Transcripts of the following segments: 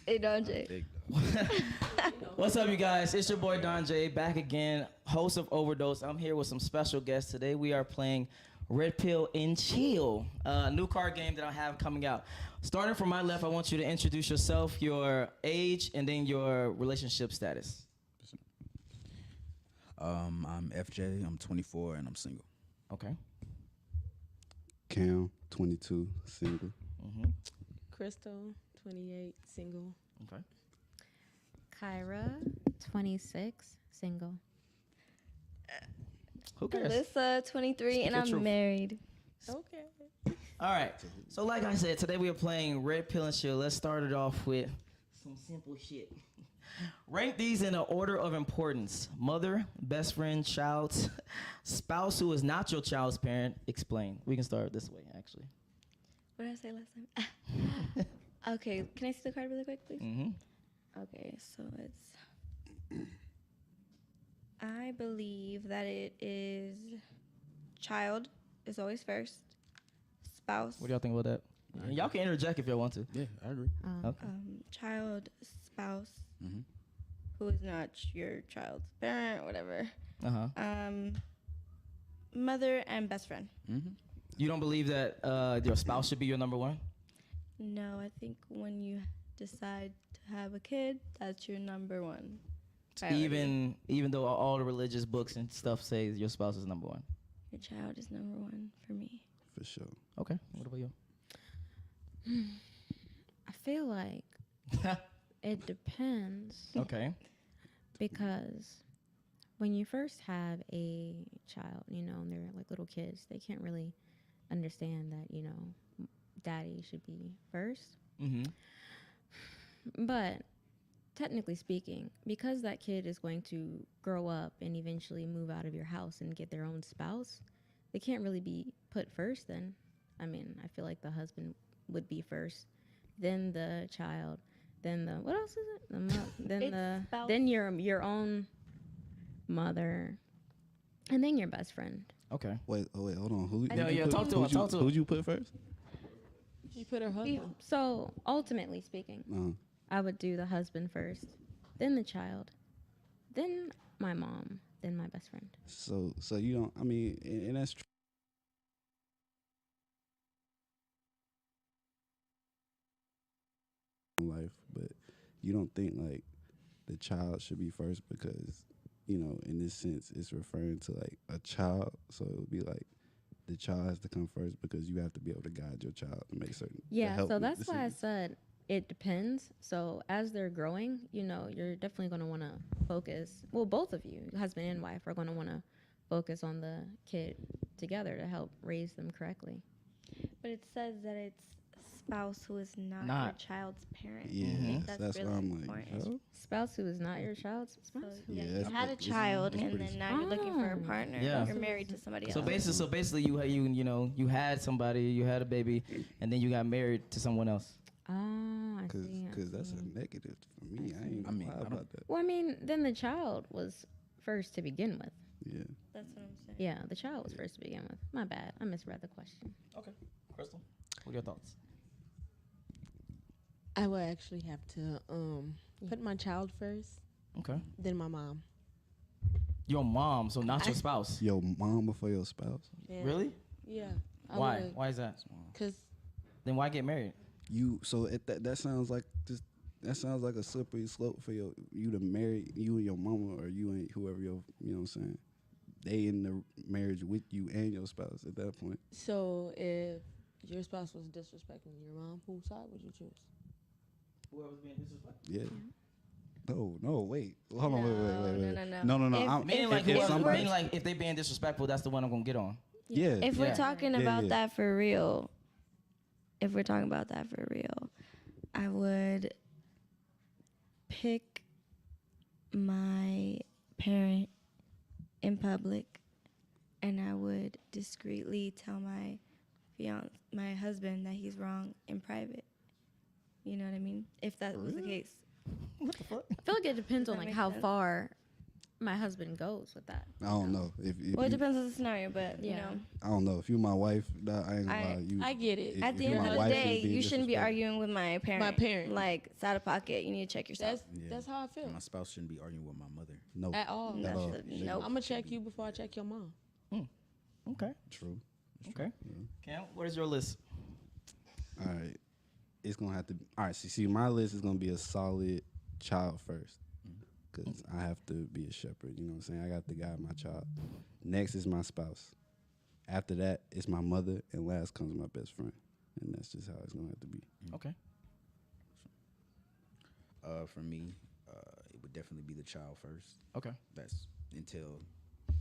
Hey, Don Jay. What's up, you guys? It's your boy Don Jay, back again, host of Overdose. I'm here with some special guests today. We are playing Red Pill and Chill, a new card game that I have coming out. Starting from my left, I want you to introduce yourself, your age, and then your relationship status. I'm FJ. I'm 24 and I'm single. Okay. Cam, 22, single. Crystal, 28, single. Okay. Kyra, 26, single. Who cares? Alyssa, 23, and your I'm truth. married. Okay. All right. So like I said, today we are playing Red Pill and Chill. Let's start it off with some simple shit. Rank these in an order of importance. Mother, best friend, child, spouse who is not your child's parent. Explain. We can start this way, actually. What did I say last time? Okay, can I see the card really quick, please? Okay, so it's... I believe that it is child is always first. Spouse. What do y'all think about that? And y'all can interject if y'all want to. Yeah, I agree. Okay. Child, spouse, who is not your child's parent, whatever. Mother and best friend. You don't believe that your spouse should be your number one? No, I think when you decide to have a kid, that's your number one priority. Even though all the religious books and stuff say your spouse is number one. Your child is number one for me. For sure. Okay. What about you? I feel like it depends. Okay. Because when you first have a child, and they're like little kids, they can't really understand that, daddy should be first. But technically speaking, because that kid is going to grow up and eventually move out of your house and get their own spouse, they can't really be put first then. I mean, I feel like the husband would be first, then the child, then the, what else is it? Then your own mother, and then your best friend. Okay. Wait, hold on. Talk to him. Who'd you put first? She put her husband. So ultimately speaking, I would do the husband first, then the child, then my mom, then my best friend. So you don't, I mean, and that's true. Life, but you don't think like the child should be first because, in this sense, it's referring to like a child. So it would be like the child has to come first because you have to be able to guide your child to make certain. Yeah, so that's why I said it depends. So as they're growing, you're definitely going to want to focus. Well, both of you, husband and wife, are going to want to focus on the kid together to help raise them correctly. But it says that it's spouse who is not your child's parent. Yeah, I think that's why really I'm like, important. Spouse who is not your child's spouse? So, Yeah, you had a child, and then now you're looking for a partner. Yeah. You're married to somebody So else. basically, you had somebody, you had a baby, and then you got married to someone else. Oh, I see. Because that's a negative for me. I ain't gonna lie about that. Well, I mean, then the child was first to begin with. Yeah. That's what I'm saying. Yeah, the child was first to begin with. My bad. I misread the question. Okay. Crystal, what are your thoughts? I would actually have to put my child first, Okay. then my mom. Your mom, so not your spouse. Your mom before your spouse. Yeah. Really? Yeah. Why? Why is that? Because Then why get married? That sounds like a slippery slope for you to marry you and your mama or you and whoever you know what I'm saying. They in the marriage with you and your spouse at that point. so if your spouse was disrespecting your mom, whose side would you choose? Whoever's being disrespectful. Yeah. No, wait. Hold on, wait. No. No. Meaning like if they being disrespectful, that's the one I'm gonna get on. Yeah. If we're talking about yeah. that for real, I would pick my parent in public, and I would discreetly tell my husband that he's wrong in private. You know what I mean? If that was the case. What the fuck? I feel like it depends on that like make how sense? far my husband goes with that. I don't know if Well, it you, depends on the scenario, but you Yeah. know, I don't know if you my wife. Nah, I ain't gonna lie. You, I get it. at if the you end my of the wife, day, it's being you shouldn't be disrespectful. arguing with my parent. My parent. Like, it's out of pocket. You need to check yourself. That's how I feel. My spouse shouldn't be arguing with my mother. No, At all. That's all. nope. I'm gonna check you before I check your mom. Okay. true. Okay. Cam, what is your list? All right, it's gonna have to. All right, see, my list is gonna be a solid child first, because I have to be a shepherd. You know what I'm saying? I got to guide my child. Next is my spouse. After that, it's my mother, and last comes my best friend, and that's just how it's gonna have to be. Okay. For me, it would definitely be the child first. Okay. That's until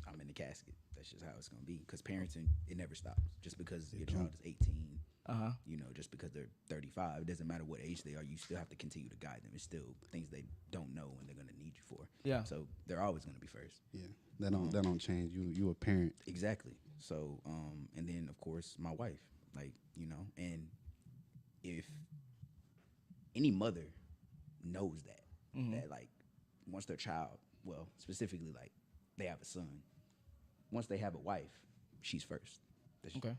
I'm in the casket. That's just how it's gonna be. Because parenting, it never stops. Just because your child is 18, you know, just because they're 35, it doesn't matter what age they are. You still have to continue to guide them. It's still things they don't know and they're gonna need you for. Yeah. So they're always gonna be first. Yeah, that don't change. You a parent. Exactly. So, and then of course my wife, like, you know, and if any mother knows that, that like once their child, well, specifically like they have a son, once they have a wife, she's first. That's Okay.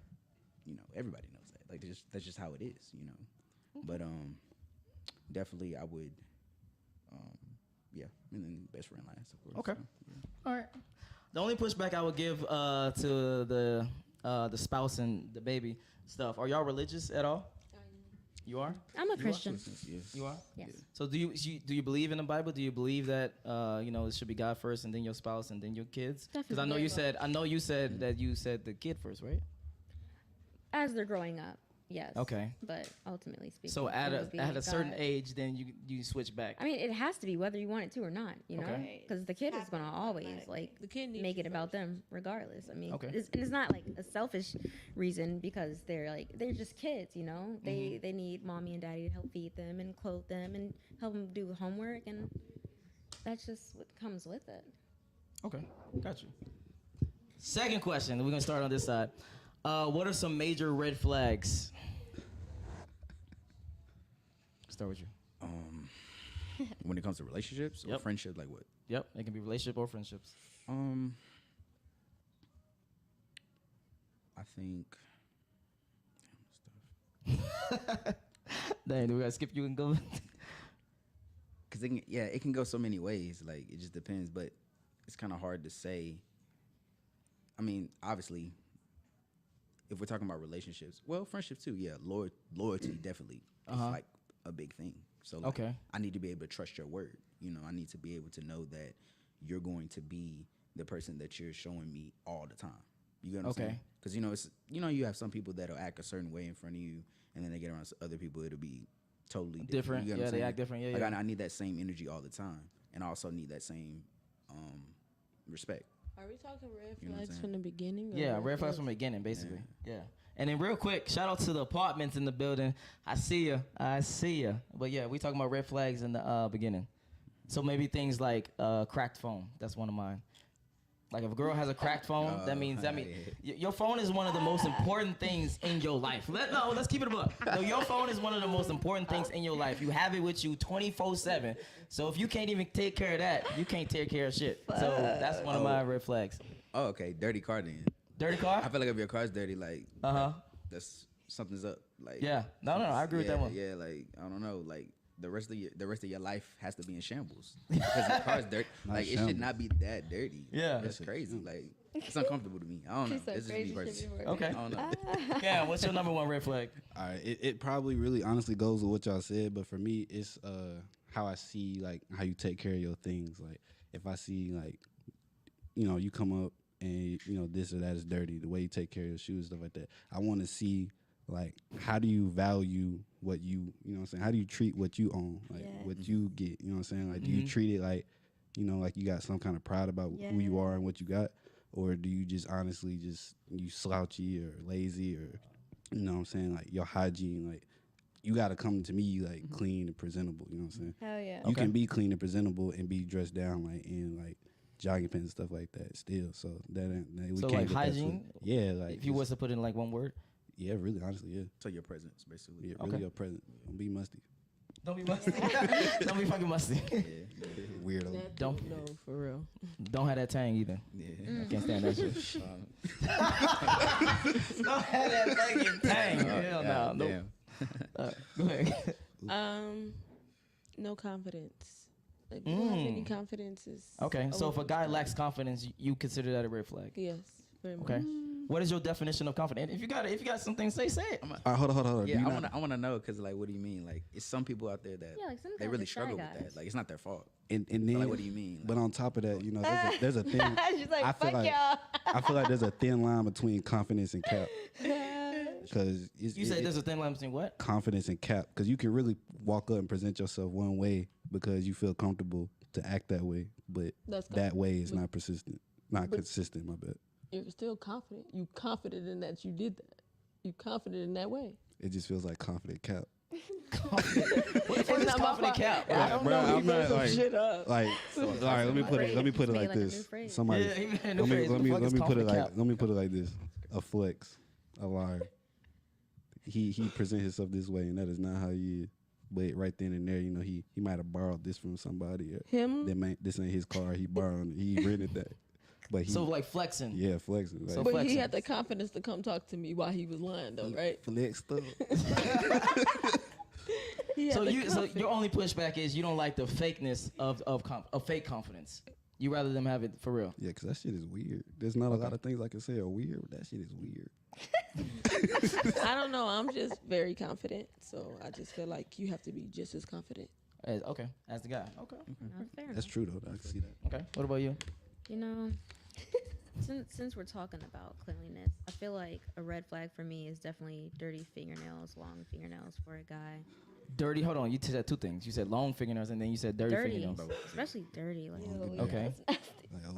You know, everybody knows that. Like that's just how it is, you know. But definitely I would, yeah, and then best friend last, of course. Okay. So, yeah. All right. The only pushback I would give to the spouse and the baby stuff. Are y'all religious at all? You are. I'm a Christian. Yes. You are. Yes. So do you believe in the Bible? Do you believe that you know, it should be God first and then your spouse and then your kids? Because I know you said that you said the kid first, right? As they're growing up, yes. Okay. But ultimately speaking, So it at would be a certain God. age, then you switch back. I mean, it has to be whether you want it to or not, you know, Okay. because the kid is gonna always like The kid needs make you it about them regardless. I mean, Okay. and it's not like a selfish reason because they're just kids, you know. They need mommy and daddy to help feed them and clothe them and help them do homework, and that's just what comes with it. Okay, got you. Second question. We're gonna start on this side. What are some major red flags? Start with you. When it comes to relationships or Yep. friendship, like what? Yep, it can be relationship or friendships. I think. Dang, do we gotta skip you and go? Cause it can go so many ways. Like it just depends, but it's kind of hard to say. I mean, obviously, if we're talking about relationships, well, friendships too. Yeah, loyalty definitely is like a big thing. So like, Okay. I need to be able to trust your word. You know, I need to be able to know that you're going to be the person that you're showing me all the time. You get what I'm Okay. saying? Because you have some people that'll act a certain way in front of you, and then they get around other people, it'll be totally different. You get what Yeah, I'm they saying? act different. Yeah, Like yeah. I need that same energy all the time, and I also need that same respect. Are we talking red You know what I'm flags saying? from the beginning? Or Yeah, red flags from the beginning, basically. Yeah. And then real quick, shout out to the apartments in the building. I see ya. But yeah, we talking about red flags in the beginning. So maybe things like cracked phone. That's one of mine. Like if a girl has a cracked phone, that means your phone is one of the most important things in your life. Let's keep it above. No, your phone is one of the most important things in your life. You have it with you 24/7. So if you can't even take care of that, you can't take care of shit. So that's one of my red flags. Oh, okay, dirty car then. Dirty car? I feel like if your car's dirty, like that's something's up. Like Yeah. No, I agree with that one. Yeah, like I don't know, like the rest of your life has to be in shambles because your car's dirty. Like it should not be that dirty. Yeah. It's crazy. Like it's uncomfortable to me. I don't know. It's just me personally. Okay. I don't know. Yeah, what's your number one red flag? All right, it probably really honestly goes with what y'all said, but for me, it's how I see like how you take care of your things. Like if I see like, you know, you come up and you know this or that is dirty, the way you take care of your shoes, stuff like that. I want to see like how do you value what you know what I'm saying? How do you treat what you own, like what you get? You know what I'm saying? Like do you treat it like, you know, like you got some kind of pride about who you are and what you got, or do you just honestly you slouchy or lazy or, you know what I'm saying, like your hygiene, like you got to come to me like clean and presentable. You know what I'm saying? Hell yeah. You can be clean and presentable and be dressed down like in like jogging pants and stuff like that still. So that we So can't like get that hygiene? Yeah, like If you was to put in like one word. yeah, really, honestly, yeah. So your presence, basically. Yeah, really your present. Don't be musty. Don't be musty. Don't be fucking musty. Weirdo. That Don't- dude, no, for real. Don't have that tang either. Yeah. I can't stand that shit. Don't have that fucking tang. Hell no. Nope. Damn. Go ahead. No confidence. If you don't have any confidence, is Okay, so if a guy lacks confidence, you consider that a red flag. yes, very much. Okay. What is your definition of confidence? If you got something to say it. All right, hold on. Yeah, Do you I not- want to know because like, what do you mean? Like, it's some people out there that Yeah, like some they guys really are shy struggle with guys. that. Like, it's not their fault. and But, then, like, what do you mean? But on top of that, you know, there's a thing. She's like, I feel fuck like y'all. I feel like there's a thin line between confidence and cap. Because You say there's a thin line between what? confidence and cap. Because you can really walk up and present yourself one way because you feel comfortable to act that way, but That's that way is but- not persistent, not but- consistent. My bad. You're still confident. You confident in that you did that. You confident in that way. It just feels like confident cap. What the fuck is not my confident fault. cap? I don't know. I'm He made not some like, shit up. like, all right. Let me put it. Let me put it Made like like a new this. phrase. Somebody. Yeah, he made a new Let me phrase. let What me the fuck let is me put it confident like cap? let me put it like this: a flex, a liar. He present himself this way, and that is not how he is. But right then and there, you know, he might have borrowed this from somebody. Or Him? this ain't his car. He borrowed it. He rented that. But he, So like flexing. yeah, flexing. Like, So But flexing. he had the confidence to come talk to me while he was lying, though, right? flexed up. He had So the your confidence. only pushback is you don't like the fakeness of fake confidence. You rather them have it for real. Yeah, because that shit is weird. There's not a lot of things I can say are weird, but that shit is weird. I don't know. I'm just very confident, so I just feel like you have to be just as confident. Okay, as the guy. Okay. That's fair That's enough. true though. I can see that. Okay. What about you? You know, since we're talking about cleanliness, I feel like a red flag for me is definitely dirty fingernails, long fingernails for a guy. Dirty. Hold on. You said two things. You said long fingernails and then you said dirty fingernails. especially dirty. Like, Okay. Like,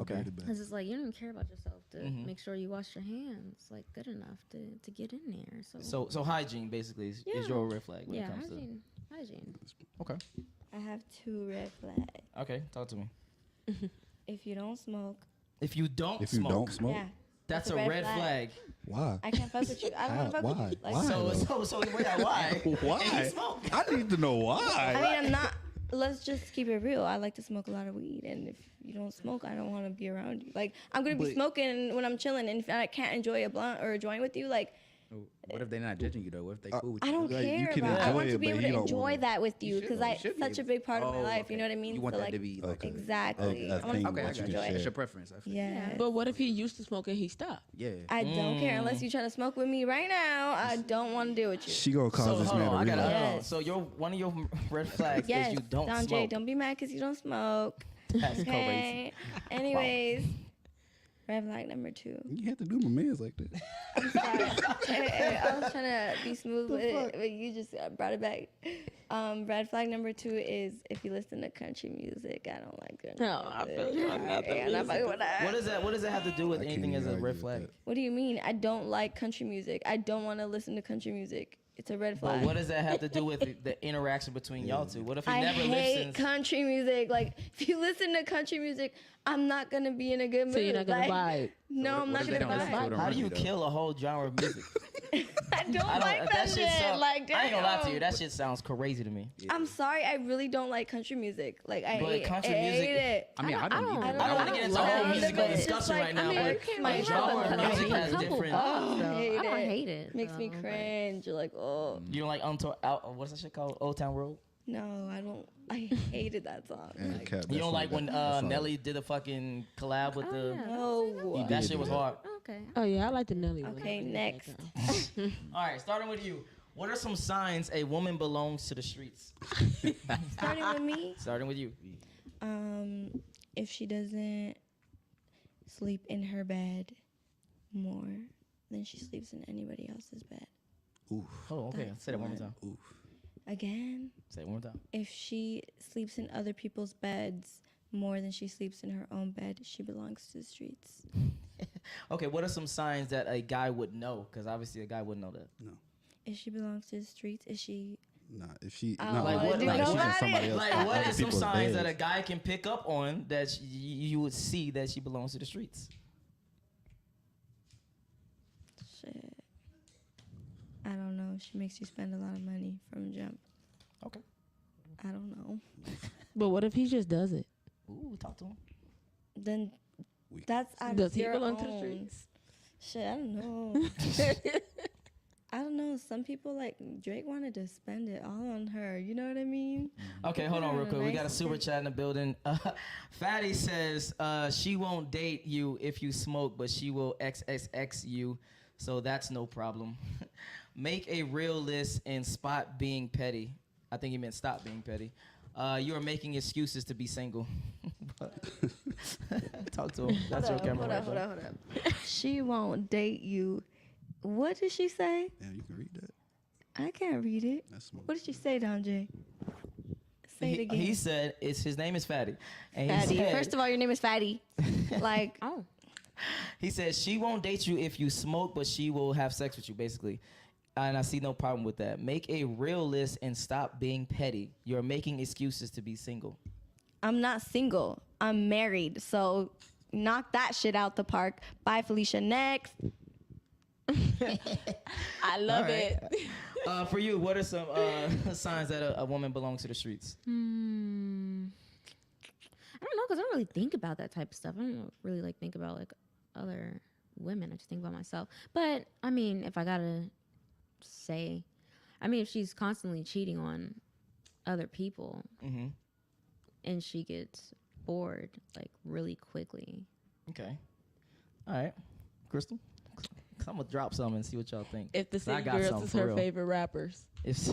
Okay. elevated back. because it's like you don't even care about yourself to Mhm. make sure you wash your hands like good enough to get in there. So hygiene basically is Yeah. your red flag when yeah, it comes hygiene. to. Okay. I have 2 red flags. Okay. Talk to me. If you don't smoke, If you don't If you smoke, don't smoke, yeah, that's that's a a red red flag. why? I can't fuck with you. I don't want to fuck Why? with you. Like, Why? So why? Why? And you smoke. I need to know I why. mean, I'm not. Let's just keep it real. I like to smoke a lot of weed, and if you don't smoke, I don't want to be around you. Like, I'm gonna be But- smoking when I'm chilling, and if I can't enjoy a blunt or a joint with you, like, What if they're not judging you though? What if they cool with you? I don't Like, you care can about. I enjoy want it, to be but able he to don't enjoy wanna- that with you should, because you should be such a able- big part of my Oh, life. You know what I okay. mean? You want So, that like, to be like exactly. a I want thing to okay, I that you got can you. enjoy It's it. your preference. I feel Yeah. But what if he used to smoke and he stopped? yeah. I don't care unless you try to smoke with me right now. I don't want to deal with you. She gonna cause So this hold man on, to I gotta. relapse. Hold on. Yes. So one of your red flags Yes, is you don't Don smoke. Jay, don't be mad because you don't smoke. That's crazy. Okay. Anyways, red flag number 2. You have to do my man's like that. I'm sorry. Hey, I was trying to be smooth with it, but you just brought it back. Red flag number 2 is if you listen to country music. I don't like country No, I music. feel you. I'm not the Yeah, I'm not fucking with that. What does that have to do with I can't anything as even a argue red with flag? that. What do you mean? I don't like country music. I don't want to listen to country music. It's a red But flag. what does that have to do with the interaction between y'all two? What if he I never hate listens? country music. Like, if you listen to country music, I'm not gonna be in a good mood. So you're not gonna like, vibe. No, I'm what not if they gonna don't listen to vibe. it or How do you Though. kill a whole genre of music? I don't like that shit. sound- Like, I ain't gonna lie to damn. you. That shit sounds crazy to me. I'm sorry, I really don't like country music. Like, I But hate, country I music- hate it. I mean, I don't either. I don't want to get into a whole know, musical but it's just discussion like- right now, I mean, but you can't like like genre have of a music has couple different. Oh, So hate I don't it. hate it. Makes me so, but- cringe. You're like, oh You don't like what's that shit called? Old Town Road. no, I don't. I hated that song. And Like, Cap, You don't that's like not- when that's not- Nelly did a fucking collab with Oh, the. yeah. no. That did shit was do that. hard. Okay. Oh yeah, I like the Nelly one. Okay, I like next. that girl. All right, starting with you. What are some signs a woman belongs to the streets? Starting with me. Starting with you. If she doesn't sleep in her bed more than she sleeps in anybody else's bed. Oof, Oh, okay. Say that one more time. oof. Again, Say it one more time. if she sleeps in other people's beds more than she sleeps in her own bed, she belongs to the streets. Okay, what are some signs that a guy would know? Because obviously a guy wouldn't know that. If she belongs to the streets, is she? Nah, if she, Oh, nah, Like what- like, like she's in nobody? somebody else. Like, other what is some people's signs that a beds. guy can pick up on that you would see that she belongs to the streets? Shit. I don't know. She makes you spend a lot of money from jump. Okay. I don't know. But what if he just does it? Talk to him. then We- that's out Does of he your belong to the own. streets? Shit, I don't know. I don't know. Some people like Drake wanted to spend it all on her. You know what I mean? Okay, hold on real quick. We got a Nice. super chat in the building. Fatty says she won't date you if you smoke, but she will XXX you, so that's no problem. Make a real list and spot being petty. I think he meant stop being petty. You are making excuses to be single. Talk to him. That's your camera. Hold up. She won't date you. What did she say? Damn, you can read that. I can't read it. That's smart. What did she say, Don J? Say it again. He said his name is Fatty. And Fatty. He said, First of all, your name is Fatty. Like, Oh, he said she won't date you if you smoke, but she will have sex with you, basically. And I see no problem with that. Make a real list and stop being petty. You're making excuses to be single. I'm not single. I'm married. So knock that shit out the park. Bye, Felicia. Next. I love All right. it. For you, what are some signs that a woman belongs to the streets? I don't know, because I don't really think about that type of stuff. I don't really like think about like other women. I just think about myself. But I mean, if I gotta say, I mean, if she's constantly cheating on other people Mm-hmm. and she gets bored like really quickly. Okay. All right. Crystal? I'm going to drop some and see what y'all think. If the So I City got Girls something is for her real. favorite rappers, If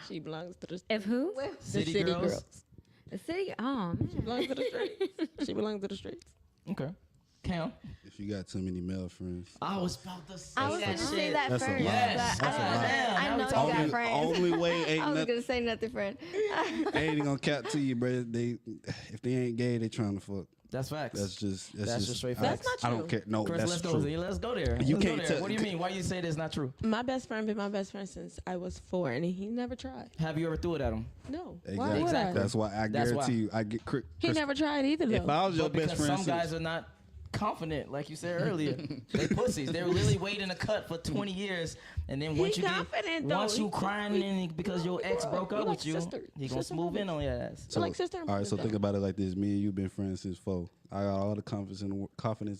she belongs to the If who? City City Girls? Girls. The city? Oh man. She belongs to the streets. She belongs to the streets. Okay. Cam? If you got too many male friends, I was about to say I was that going to shit. say that That's a first. lie. Yes. But That's a I, lie. I know you Only- got friends. only way ain't I was nothing. going to say nothing, friend. They ain't gonna cap to you, bro. They if they ain't gay, they trying to fuck. That's facts. That's just straight I- facts. That's not I don't true. care. No, Chris, that's let's true. go. Let's go there. You Let's go can't there. tell- What do you mean? Why you say that's not true? My best friend been my best friend since I was 4, and he never tried. Have you ever threw it at him? No. Why Exactly. would I? That's why I That's guarantee why. you, I get. He never tried either, though. If I was your But best because friend, some guys are not confident, like you said earlier. They pussies. They're literally waiting to cut for 20 years, and then once He you confident, get, once though. you crying and because your ex broke He up like with you, sister. he gonna Sister smooth in brothers. on your ass. So, like sister and all right, so brother. think about it like this: me and you been friends since 4. I got all the confidence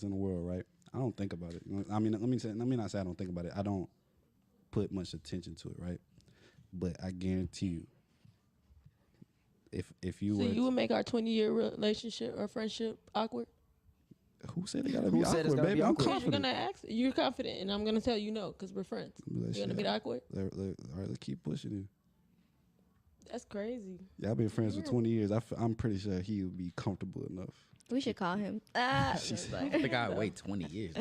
in the world, right? I don't think about it. I mean, let me not say I don't think about it. I don't put much attention to it, right? But I guarantee you, if you So were, you would make our 20-year relationship or friendship awkward? who said it gotta Who be said it's awkward, gotta be baby? I'm awkward? Because you're confident. gonna ask. You're confident, and I'm gonna tell you no because we're friends. Be like, You're gonna shit, be awkward. all right, let's keep pushing it. That's crazy. Y'all been friends for 20 years. I'm pretty sure he would be comfortable enough. We should call him. I think I'd wait 20 years.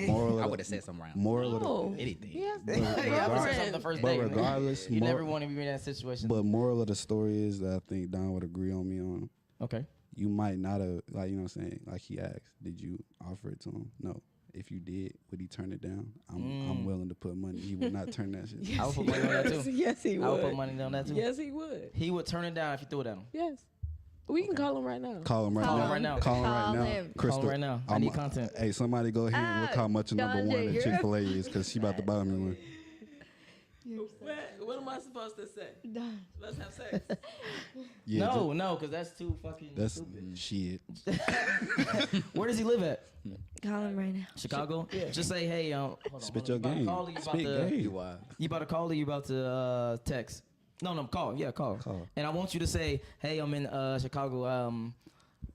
Moral I of would the- have said something around. Moral of the, No. Anything. He has But Yeah, I would say something friends. the first but day. man. regardless, You never want to be in that situation. but moral of the story is that I think Don would agree on me on. Okay. You might not have, like, you know what I'm saying? Like he asked, did you offer it to him? No. If you did, would he turn it down? I'm willing to put money. He would not turn that shit. I would put money on that too. Yes, he would. I would put money on that too. Yes, he would. He would turn it down if you threw it at him. Yes. We can call him right now. Call him right Call now. him right now. Call him Call right now. him. Crystal, Call him right now. I need content. Hey, somebody go ahead and look how much a number Don one J, at you're- Chick-fil-A is, because she about to buy me one. What am I supposed to say? Let's have sex. Yeah, No, because that's too fucking that's stupid. shit. Where does he live at? Call him right now. Chicago? Just say, hey, hold on, Spit hold your on. You about to game. call or you about Spit to- game. You about to call or you about to text? No, call. Yeah, call. Call. And I want you to say, hey, I'm in Chicago. I'm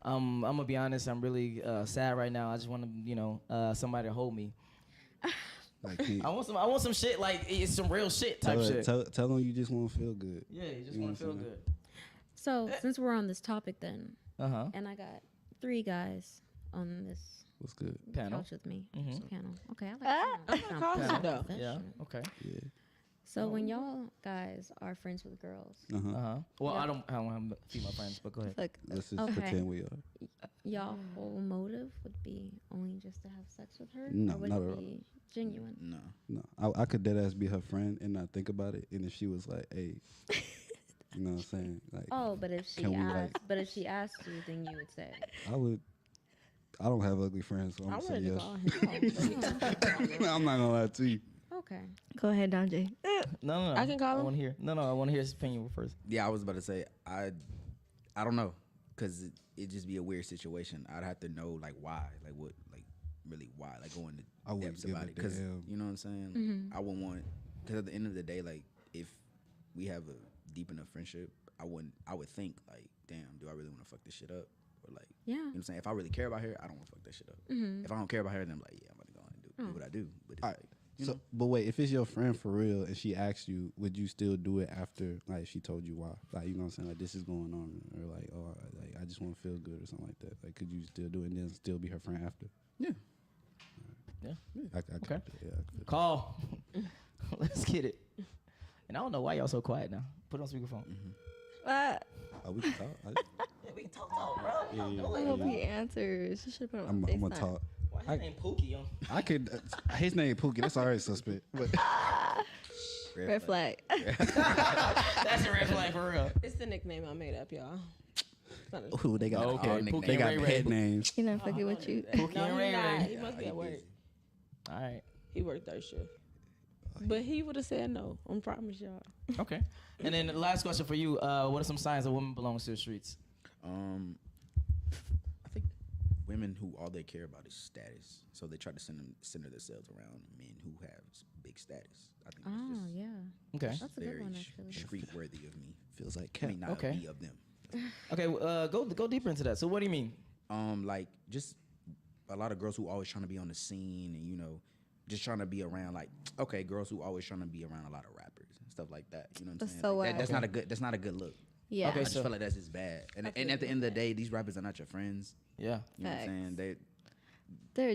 gonna be honest. I'm really sad right now. I just want to, somebody to hold me. Like, he, I want some shit like it's some real shit type tell, shit. tell him you just want to feel good. Yeah, you just You want to know feel what I'm good. So since we're on this topic, then, And I got 3 guys on this What's good? Panel. couch with me. Mhm. Panel. Okay, I like panel. I'm not calling Sound it though. Yeah. professional. Okay. Yeah. So when y'all guys are friends with girls, Well, Yeah. I don't have female friends, but go ahead. Look, Let's just Okay. pretend we are. y'all whole motive would be only just to have sex with her? No, or would not it at all. be genuine? No. No, I could dead ass be her friend and not think about it. And if she was like, hey, you know what I'm saying? Like, Oh, but if she Can we, asked, like- but if she asked you, then you would say, I don't have ugly friends, so I'm I'm gonna say ready to yes. call him. I'm not gonna lie to you. okay. go ahead, Don J. No. I can call I him? want to hear. No. I want to hear his opinion first. Yeah, I was about to say I don't know. because it just be a weird situation. I'd have to know like why, like what, like really why, like go into I wouldn't depths give about a it. Because damn. you know what I'm saying. I wouldn't want, because at the end of the day, like if we have a deep enough friendship, I would think like, damn, do I really want to fuck this shit up? Or like, Yeah. you know what I'm saying? If I really care about her, I don't want to fuck that shit up. If I don't care about her, then I'm like, yeah, I'm gonna go on and do what I do. But it's Alright. like, you So, know, but wait, if it's your friend for real and she asks you, would you still do it after like she told you why? Like, you know what I'm saying? Like, this is going on, or like, oh, like I just want to feel good or something like that. Like, could you still do it and then still be her friend after? yeah. Yeah. I Okay. could, yeah, I could. Call. Let's get it. And I don't know why y'all so quiet now. Put it on speakerphone. Oh, we can talk. Yeah, we can talk, bro. I hope he answers. You should put him on I'm gonna FaceTime. talk. Why his name Pookie, yo? I could. His name Pookie. That's already suspect. But Red flag. That's a red flag for real. It's the nickname I made up, y'all. ooh, they got Okay, all Pookie nicknames. They and got Ray Ray. pet names. He not fucking with you. Pookie No, and he Ray not. Ray. He must be at work. All right. He worked third shift. But he would have said no. I promise y'all. Okay. And then the last question for you: what are some signs a woman belongs to the streets? I think women who all they care about is status, so they try to center themselves around men who have big status. I think Oh, it's just yeah. Okay. That's a good very one, actually. street worthy of me. Feels like I cat. mean, not Okay. me of them. Okay. Go deeper into that. So what do you mean? Like just a lot of girls who always trying to be on the scene and just trying to be around, like, okay, girls who always trying to be around a lot of rappers and stuff like that. You know what I'm That's saying? so Like, whack. that's not a good look. Yeah. Okay, I just so- feel like that's just bad. And at the end of the day, these rappers are not your friends. Yeah. You know what I'm saying? They're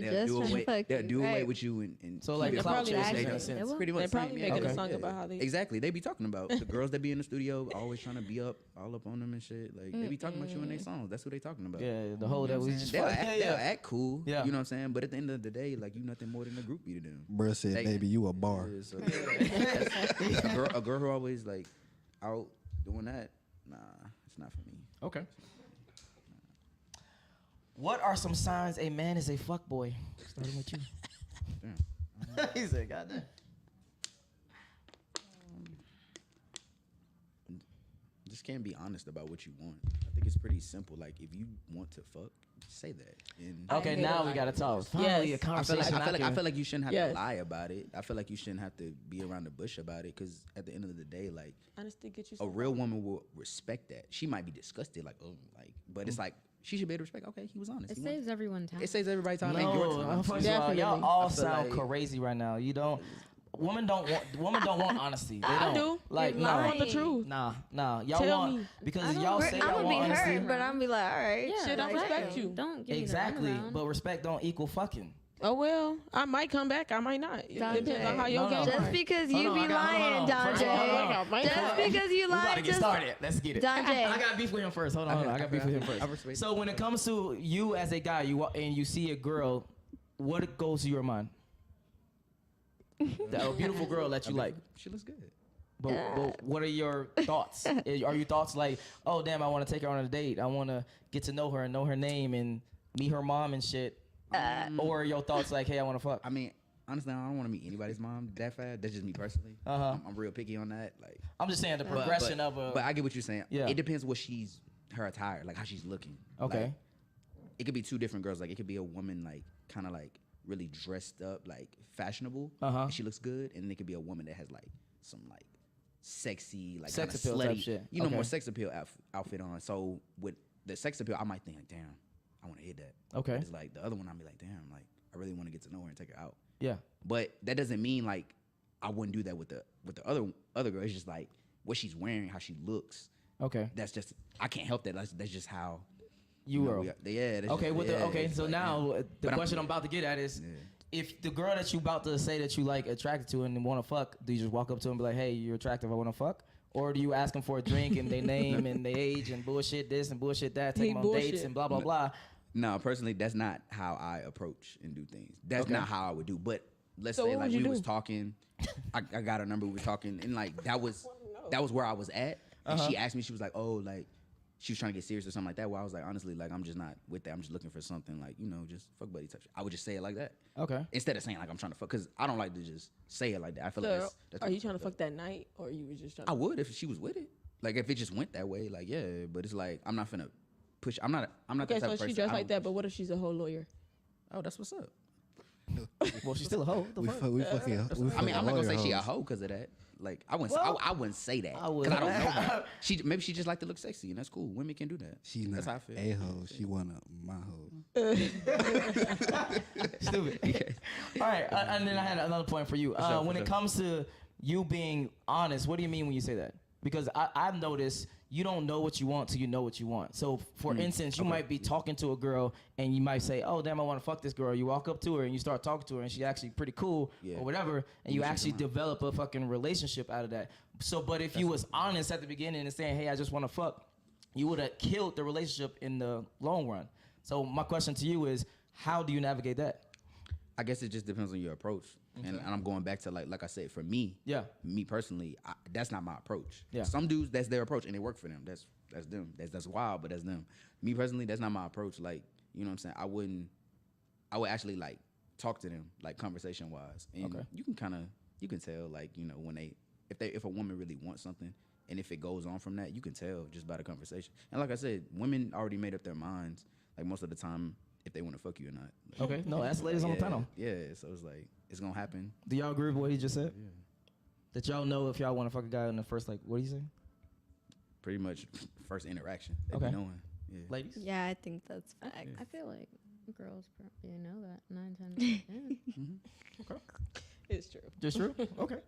They'll just do trying away. to fuck They'll you. do away right. with you and So, like, keep it clout pushing. chasing They in go- a sense. it's pretty much They the same, probably yeah. making a Okay. song about how they. Exactly. They be talking about the girls that be in the studio always trying to be all up on them and shit. Like they be talking about you in their songs. That's what they talking about. Yeah. The whole You know that what we I'm just saying? fuck. They'll act cool. Yeah. You know what I'm saying? But at the end of the day, like, you nothing more than a groupie to them. Bruh said, They- "Baby, you a bar." Yeah, so, a girl who always like out doing that, nah, it's not for me. Okay. What are some signs a man is a fuckboy? Starting with you. Damn. He said, "Goddamn." Just can't be honest about what you want. I think it's pretty simple. Like, if you want to fuck, say that. And Okay, hate now a we lie. gotta talk. Yes. Finally, a I feel conversation. I feel like you shouldn't have Yes. to lie about it. I feel like you shouldn't have to be around the bush about it, because at the end of the day, like, Honesty get you. a real woman will respect that. She might be disgusted, like, oh, like, but it's like she should be able to respect. Okay, he was honest. It He wanted- saves everyone time. It saves everybody time. and your No, time. first of all, y'all Definitely. all I feel sound like- crazy right now. You don't. Women don't want honesty. They I don't. do. Like, I no. want the truth. Nah. Y'all Tell want me. because I don't y'all agree. say I'm y'all gonna be want honesty. hurt, but I'm be like, all right. Yeah, Shit, I like, respect hey, you. Don't give Exactly, me the runaround. but respect don't equal fucking. Oh well, I might come back. I might not. It depends on how your No, no. game Just work. because Hold you on, be I got- hold lying, on. First of all, hold on. Donjay. Just because you We about to lying, get just started. Let's get it. Donjay. I got beef with him first. Hold on. I got beef with him I first. respect So when it comes to you as a guy, and you see a girl, what goes to your mind? A beautiful girl that you like. She looks good. But what are your thoughts? Are your thoughts like, oh damn, I want to take her on a date. I want to get to know her and know her name and meet her mom and shit. Or are your thoughts like, hey, I want to fuck? I mean, honestly, I don't want to meet anybody's mom that fast. That's just me personally. Uh-huh. I'm real picky on that. Like, I'm just saying the but- progression but, of a. But I get what you're saying. Yeah. It depends what her attire, like how she's looking. Okay. Like, it could be two different girls. Like, it could be a woman like kind of like really dressed up, like fashionable. Uh-huh. And she looks good, and then it could be a woman that has like some like sexy, like Sex kinda appeal type slutty, shit. you know, Okay. more sex appeal outfit on. So with the sex appeal, I might think like, damn, I want to hit that. Okay. But it's like the other one, I'll be like, damn, like I really want to get to know her and take her out. Yeah. But that doesn't mean like I wouldn't do that with the other girl. It's just like what she's wearing, how she looks. Okay. That's just I can't help that. That's just how You know, are. yeah. That's Okay. just, yeah, it's So like, now yeah. the But question I'm about to get at is, Yeah. if the girl that you about to say that you like attracted to and want to fuck, do you just walk up to her and be like, hey, you're attractive, I want to fuck? Or do you ask them for a drink and their name and their age and bullshit this and bullshit that, take He them on dates bullshit. and blah, blah, blah? No, personally, that's not how I approach and do things. That's Okay. not how I would do. But let's So say what like would you we was do? talking, I got her number. We was talking, and like that was where I was at. And she asked me, she was like, "Oh, like she was trying to get serious or something like that." Where I was like, honestly, like I'm just not with that. I'm just looking for something like just fuck buddy type shit. I would just say it like that Okay. instead of saying like I'm trying to fuck, because I don't like to just say it like that. I feel So, like that's are you trying to fuck that night, or you were just trying? I would if she was with it. Like if it just went that way, like yeah. But it's like I'm not finna push. I'm not Okay, the type so of person. she dressed like that, but what if she's a whole lawyer? Oh, that's what's up. Well, she's still a hoe. We fucking. I mean, I'm not gonna say she a hoe because of that. Like, I wouldn't say that because I don't know her. Maybe she just like to look sexy, and that's cool. Women can do that. She That's not how I feel. a hoe. She one of my hoe. Stupid. Okay. All right, and then I had another point for you. sure, When for it sure. comes to you being honest, what do you mean when you say that? Because I've noticed you don't know what you want till you know what you want. So, for instance, you might be talking to a girl and you might say, "Oh, damn, I want to fuck this girl." You walk up to her and you start talking to her, and she's actually pretty cool or whatever, and you actually develop a fucking relationship out of that. So, but if you was honest at the beginning and saying, "Hey, I just want to fuck," you would have killed the relationship in the long run. So, my question to you is, how do you navigate that? I guess it just depends on your approach. And I'm going back to like I said, for me, me personally, that's not my approach. Yeah. Some dudes, that's their approach and it worked for them. That's them. That's wild, but that's them. Me personally, that's not my approach. Like, you know what I'm saying? I would actually like talk to them like conversation wise. And you can tell like, you know, when if a woman really wants something and if it goes on from that, you can tell just by the conversation. And like I said, women already made up their minds like most of the time if they want to fuck you or not. Like, Okay, no, that's the ladies on the panel. Yeah, so it's like, it's going to happen. Do y'all agree with what he just said? Yeah. That y'all know if y'all want to fuck a guy in the first, like, what do you say? Pretty much first interaction. They Okay. be knowing. Yeah. Ladies? Yeah, I think that's facts. I feel like girls probably know that 9 times out of 10. Okay. It's true. Just true? Okay.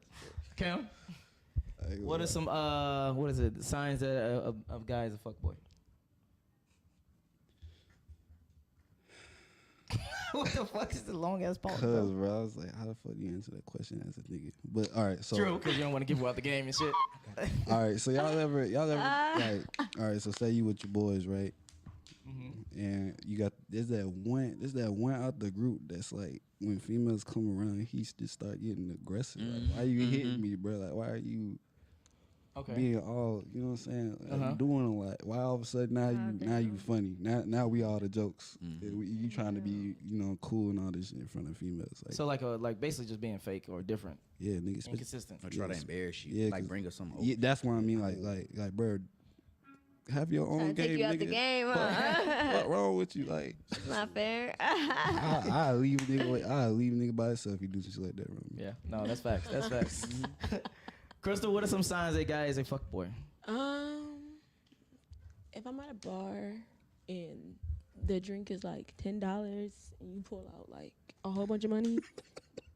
Cam? What are some, signs that a guy is a fuckboy? What the fuck is the long ass pause? Cause bro, I was like, how the fuck do you answer that question as a nigga? But all right, so True, because you don't want to give out the game and shit. all right, so y'all ever like, all right, so say you with your boys, right? And you got there's that one out the group that's like when females come around, he just start getting aggressive. Like, why you hitting me, bro? Like, why are you being all, you know what I'm saying? Like, you doing a lot. Why all of a sudden now you funny? Now we all the jokes. You trying to be, you know, cool and all this shit in front of females. Like, So like basically just being fake or different, yeah, niggas. inconsistent. Or try to embarrass you. Yeah, like 'cause- bring us some. Yeah, that's what I mean. Like, bro, have your own Trying to game, take you out nigga. the game, huh? What wrong with you? Like, Not fair. I'll leave a nigga by himself if he do some shit like that, bro. Yeah, no, that's facts. That's facts. Crystal, what are some signs a guy is a fuckboy? If I'm at a bar and the drink is like $10 and you pull out like a whole bunch of money,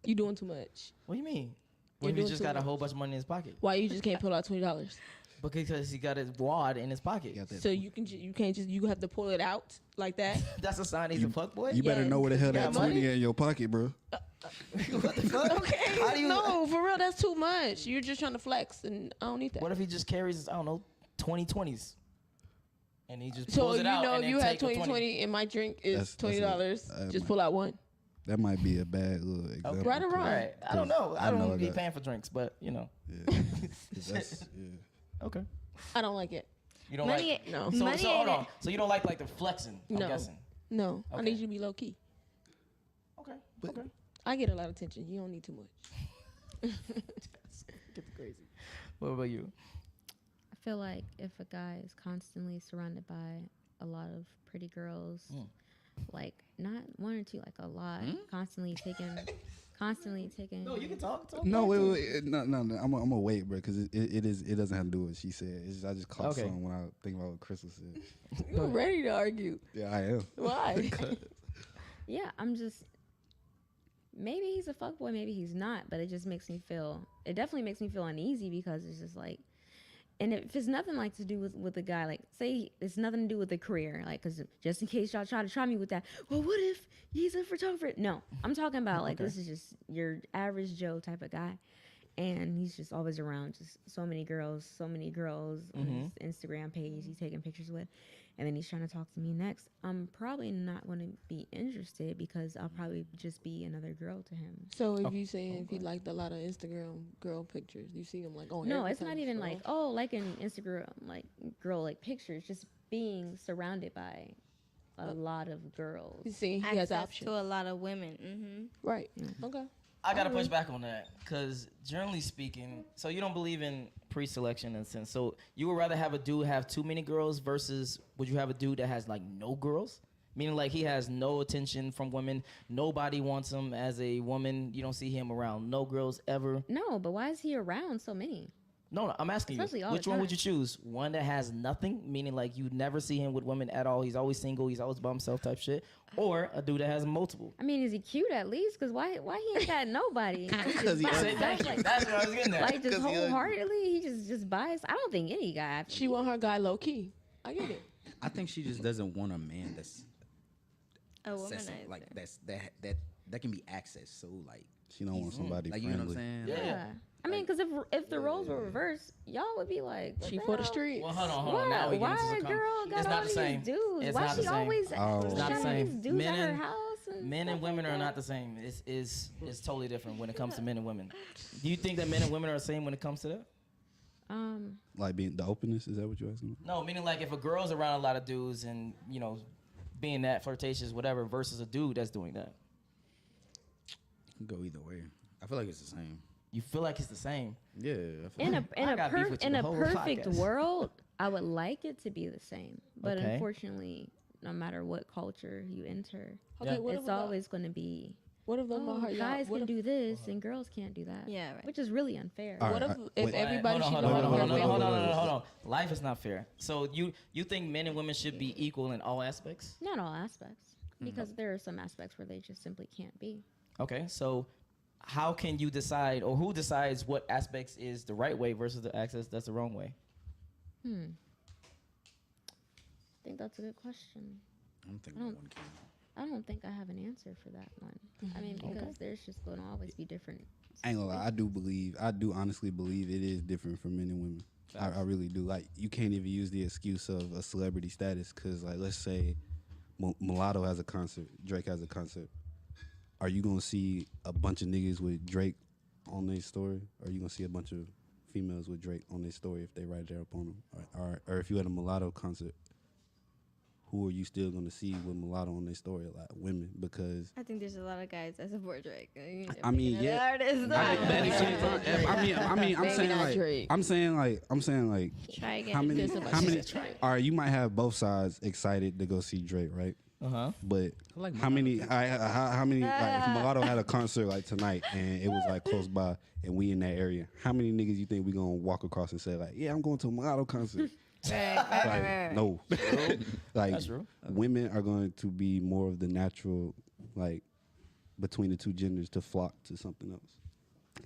you doing too much. What do you mean? You're What if he doing just too got a much. whole bunch of money in his pocket? Why you just can't pull out $20? Because he got his wad in his pocket. So you have to pull it out like that. That's a sign he's a fuckboy? You better Yes. know where the hell that Got money? 20 in your pocket, bro. What the fuck? Okay. How do you, No, for real, that's too much. You're just trying to flex, and I don't need that. What if he just carries, I don't know, 2020s? And he just So pulls it out you know, and if then you have take a 20. 2020 and my drink is That's $20, just pull out one. That might be a bad little example. Right or wrong? Right. I don't know. I I know don't I be got- paying for drinks, but you know. Yeah. That's, yeah. Okay. I don't like it. You don't Money, like. No. So, money so hold ain't on. So you don't like the flexing? I'm No. guessing. No, I Okay. need you to be low key. Okay. Okay. I get a lot of attention. You don't need too much. Get the crazy. What about you? I feel like if a guy is constantly surrounded by a lot of pretty girls, like not one or two, like a lot, constantly taking. No, you can talk. No, wait. No. I'm gonna wait, bro, because it doesn't have to do with what she said. It's just, I just caught something when I think about what Crystal said. You're ready to argue. Yeah, I am. Why? Yeah, I'm just. Maybe he's a fuckboy, maybe he's not, but it just makes me feel. It definitely makes me feel uneasy because it's just like, and if it's nothing like to do with a guy, like say it's nothing to do with a career, like because just in case y'all try to try me with that. Well, what if he's a photographer? No, I'm talking about like this is just your average Joe type of guy, and he's just always around just so many girls on his Instagram page he's taking pictures with. And then he's trying to talk to me next. I'm probably not going to be interested because I'll probably just be another girl to him. So if you saying if he liked a lot of Instagram girl pictures, you see him like on. No, every it's time not you even scroll? like like an Instagram like girl like pictures. Just being surrounded by a lot of girls. You see, he has Access options. to a lot of women. Right. Okay. I gotta push back on that because generally speaking, so you don't believe in pre-selection in a sense. So you would rather have a dude have too many girls versus would you have a dude that has like no girls? Meaning like he has no attention from women. Nobody wants him as a woman. You don't see him around no girls ever. No, but why is he around so many? No, I'm asking Especially you. all Which the one would you time. choose? One that has nothing, meaning like you never see him with women at all. He's always single. He's always by himself type shit. Or a dude that has multiple. I mean, is he cute at least? Because why he ain't got nobody? Because he By ugly. himself, like, That's what I was getting at. like just 'Cause he ugly. wholeheartedly, he just buys. I don't think any guy. She want her guy low key. I get it. I think she just doesn't want a man that's A accessible, womanizer. like that can be accessed. So like She don't want somebody like you know friendly. what I'm saying? Yeah. Yeah. I mean, because if the roles were reversed, y'all would be like, what She the for the hell? streets. Well, hold on. Now we get Why into a some girl got It's all not the these same. dudes? It's Why not she the same. always Oh. It's not the showing same. these dudes Men at her and- house? And Men and stuff women like are that? not the same. It's totally different when it comes to men and women. Do you think that men and women are the same when it comes to that? Like being the openness, is that what you're asking? No, meaning like if a girl's around a lot of dudes and, you know, being that flirtatious, whatever, versus a dude that's doing that. It can go either way. I feel like it's the same. You feel like it's the same. Yeah. I feel In like a I got beef with you in the a whole perfect podcast. world, I would like it to be the same, but Okay. unfortunately, no matter what culture you enter, Okay, Yeah. what it's if about- always going to be What if oh, her guys what can if, do this and girls can't do that. Yeah, right. Which is really unfair. All What right, if wait. everybody hold she on, know hold on, her hold on, hold on, favorite- hold on, hold on. Life is not fair. So you think men and women should be equal in all aspects? Not all aspects, because there are some aspects where they just simply can't be. Okay, so how can you decide, or who decides what aspects is the right way versus the aspects that's the wrong way? I think that's a good question. I don't think I don't- one can. I don't think I have an answer for that one. I mean, because there's just going to always be different. I ain't gonna lie, I do honestly believe it is different for men and women. I really do. Like, you can't even use the excuse of a celebrity status because, like, let's say Mulatto has a concert, Drake has a concert. Are you gonna see a bunch of niggas with Drake on their story? Or are you gonna see a bunch of females with Drake on their story if they right there up on them? Or if you had a Mulatto concert, who are you still gonna see with Mulatto on their story? Like women, because I think there's a lot of guys that support Drake. I mean, yeah. Artists, I'm Maybe saying not like, Drake. I'm saying like, Try again. how many? There's somebody How many? that's right. All right, you might have both sides excited to go see Drake, right? But like how many? How many? Like, if Mulatto had a concert like tonight and it was like close by and we in that area, how many niggas you think we gonna walk across and say like, yeah, I'm going to a Mulatto concert? Like, no. Like, That's true. women are going to be more of the natural, like, between the two genders to flock to something else.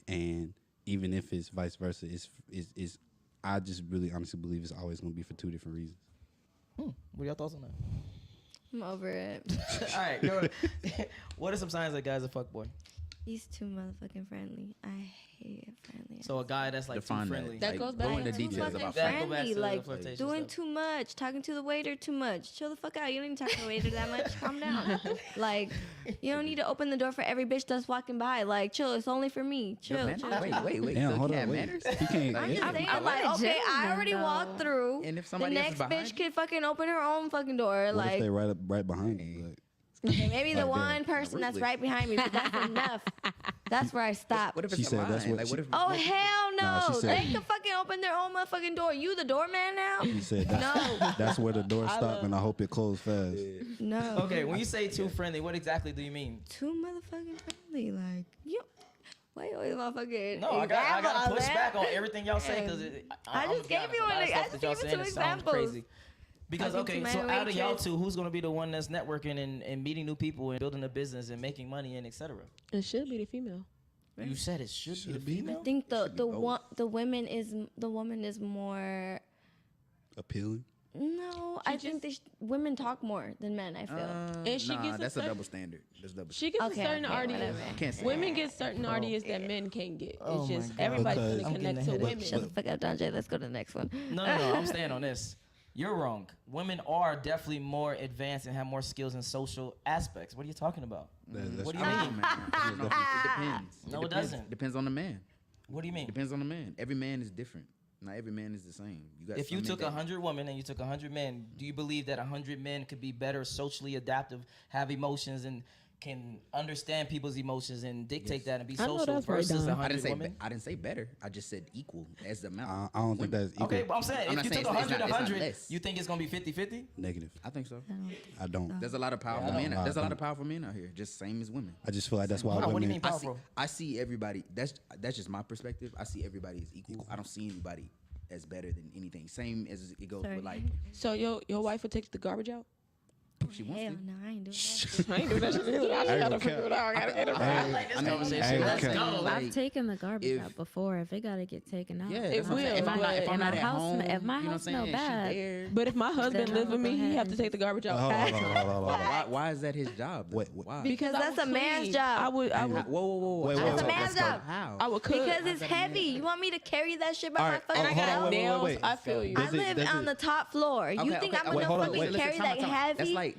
And even if it's vice versa, it's I just really honestly believe it's always going to be for two different reasons. What are your thoughts on that? I'm over it. All right, go. What are some signs that guy's a fuckboy? He's too motherfucking friendly. I hate friendly. So a guy that's like Define too that. friendly. That Like, goes go back into to details fucking about That go back friendly, to the like flirtation doing stuff. too much, talking to the waiter too much. Chill the fuck out. You don't need to talk to the waiter that much. Calm down. Like, you don't need to open the door for every bitch that's walking by. Like, chill. It's only for me. Chill. Manners? chill. Wait. Damn, so hold he on, had wait. manners? He can't. I'm just saying, I like, wanna okay, jail I them, already though. walked through. And if The somebody else next is behind bitch could fucking open her own fucking door. What Like, if they right behind you? Like, okay, maybe the Like, one person that's ruthless. right behind me, but that's enough. That's where I stop. What if it's She a said line? that's what Like, she- what if? Oh what if- hell no! Nah, she said- They can fucking open their own motherfucking door. You the doorman now? he said that's, No. that's where the door stopped, and I hope it closed fast. No. Okay, when you say too friendly, what exactly do you mean? Too motherfucking friendly. Like, you. Why you always motherfucking? No, I example gotta of push that? back on everything y'all say because I just gave you one. I just gave you two examples. Because Talking okay, to so my out of y'all waitress. two, who's gonna be the one that's networking and meeting new people and building a business and making money and etc. It should be the female. You said it should be the I female. think the should be both. the woman is more. Appealing. No, I think women talk more than men. I feel. And she nah, gets a that's a certain- double standard. That's double. She gets Okay, a certain okay, audience. whatever. Can't say Women get certain audience that men can't get. Oh It's my just God. everybody's Because- gonna I'm getting connect a to headache. Shut women. the fuck up, Don Jay. Let's go to the next one. No, I'm staying on this. You're wrong. Women are definitely more advanced and have more skills in social aspects. What are you talking about? That's What do you I mean? don't know, man. It depends. No, it depends. doesn't. Depends on the man. What do you mean? Depends on the man. Every man is different. Not every man is the same. You got If you some men took that- 100 women and you took 100 men, do you believe that 100 men could be better socially adaptive, have emotions, and can understand people's emotions and dictate Yes. that and be I know social that's right, versus Don. 100 I didn't say women. I didn't say better. I just said equal as the amount. I don't think that's equal. Okay, but I'm saying I'm if not you saying took it's not 100, less. you think it's gonna be 50-50? Negative. I think so. I don't. There's a lot of powerful I don't. men. There's a lot of powerful men out here, just same as women. I just feel like that's why Hold on, women. what do you mean I powerful? see everybody. That's just my perspective. I see everybody as equal. I don't see anybody as better than anything. Same as it goes Sorry. with like So your wife would take the garbage out? if she wants Hell to. no, I ain't doing that. I ain't doing that shit either. I gotta figure it out. I gotta get it right. like this I mean, conversation. hey, Let's okay. go. Like, I've taken the garbage if- out before. If it gotta get taken out, Yeah, It that's what I'm saying. will, If I'm not, if but I'm not if at my house home, sm- if my you know what I'm house saying? smell She's bad, there. But if my husband Then live I'll with me, go he ahead have to and- take the garbage out. Hold on. Why is that his job? Though? Wait, Why? Because I that's would a man's clean. job. I would. Whoa. Wait, That's a wait, man's Let's go. job. How? I would cook. Because it's heavy. You want me to carry that shit by All my right. fucking Oh, hold on, self? wait, nails. wait. I feel you. I Does it- live does on it- the top floor. You Okay, think okay, I'm wait, gonna hold on, fucking wait, listen, carry time that out. heavy?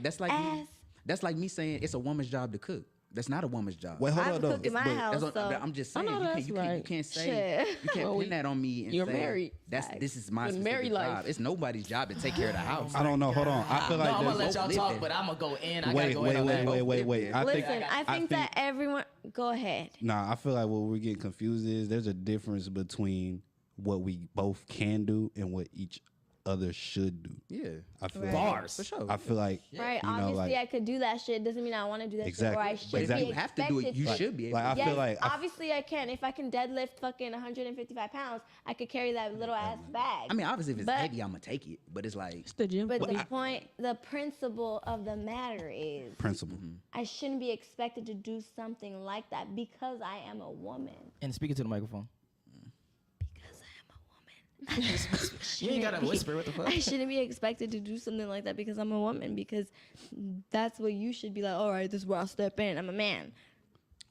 That's like me saying it's a woman's job to cook. That's not a woman's job. Wait, hold I on. cook in my But- house, That's what, so I'm just I saying. know You that's can't, you right. can't say Shit. you can't Well, pin that on me and you're say married. this is my With specific married job. life. It's nobody's job to take care of the house. I don't know. Hold on. I feel No, like I'm gonna there's- let y'all both talk, live but I'm gonna go in. I Wait, gotta go in on that. wait. I think. Listen, I think that everyone. Go ahead. Nah, I feel like what we're getting confused is there's a difference between what we both can do and what each other should do. Yeah, I feel Right. Bars. for sure. I feel like Right. you know, Obviously, like- I could do that shit. Doesn't mean I want to do that Exactly. shit, or I should But if be you have to do it, expected you to. should be able. Like, I to. Yes, feel like obviously I can. If I can deadlift fucking 155 pounds, I could carry that little ass bag. I mean, obviously, if it's But- heavy, I'm gonna take it. But it's like It's the gym. But for the me. point, the principle of the matter is, principle. I shouldn't be expected to do something like that because I am a woman. And speaking to the microphone. Because I am a woman. You ain't gotta whisper. What the fuck? I shouldn't be expected to do something like that because I'm a woman. Because that's what you should be like. All right, this is where I'll step in. I'm a man.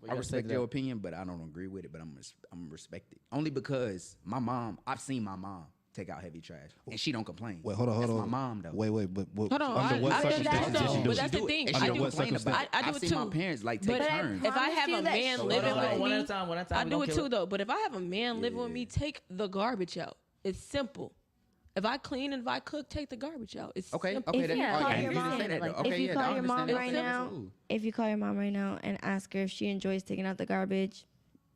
I respect your opinion, but I don't agree with it. But I'm respect it only because my mom. I've seen my mom take out heavy trash, and she don't complain. Wait, hold on. That's my mom though. Wait, but what, Hold on, under what I did that circumstances did too, she do but it? that's the thing. And I she do- don't complain about it. I do I've it seen too. my parents like take But turns. if I have you a that man shit- living Hold on, with one me, at a time. One at a time. I we do gonna it kill too though. But if I have a man living with me, take the garbage out. It's simple. If I clean and if I cook, take the garbage out. It's Okay, simple. okay. If you all call right, your you didn't mom, say that, though. like, Okay, if you yeah, call I your mom understand right that. now, Absolutely. if you call your mom right now and ask her if she enjoys taking out the garbage,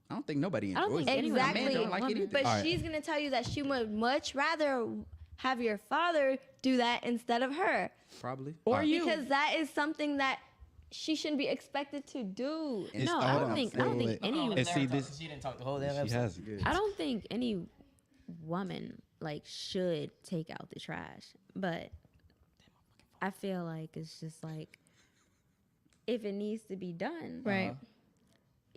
I don't think nobody I don't enjoys think it. anyone- A man exactly. don't like it either. But All right. she's gonna tell you that she would much rather have your father do that instead of her, Probably. Or you. because that is something that she shouldn't be expected to do. It's- No, I hold don't on. think Wait, any. Oh, And let see, her talk. this- She didn't talk the whole damn She episode. has. I don't think any woman like should take out the trash, but I feel like it's just like if it needs to be done, Right.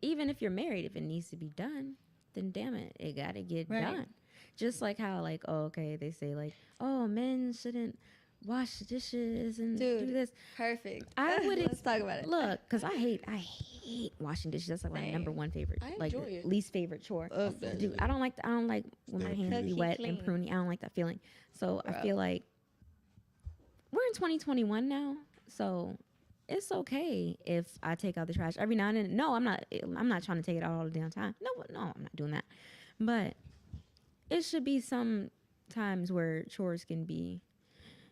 even if you're married, if it needs to be done, then damn it, it gotta get Right. done. Just like how like, oh, okay, they say like, oh, men shouldn't wash the dishes and do Dude. this. Perfect. I would Let's talk about it. Look, because I hate washing dishes. That's like my Same. number one favorite, I like enjoy it. least favorite chore. Ugh. to do. I don't like when my hands be Cookie wet clean. and pruny. I don't like that feeling. So I Bro. feel like we're in 2021 now, so it's okay if I take out the trash every now and then. No, I'm not. I'm not trying to take it out all the damn time. No, I'm not doing that. But it should be some times where chores can be.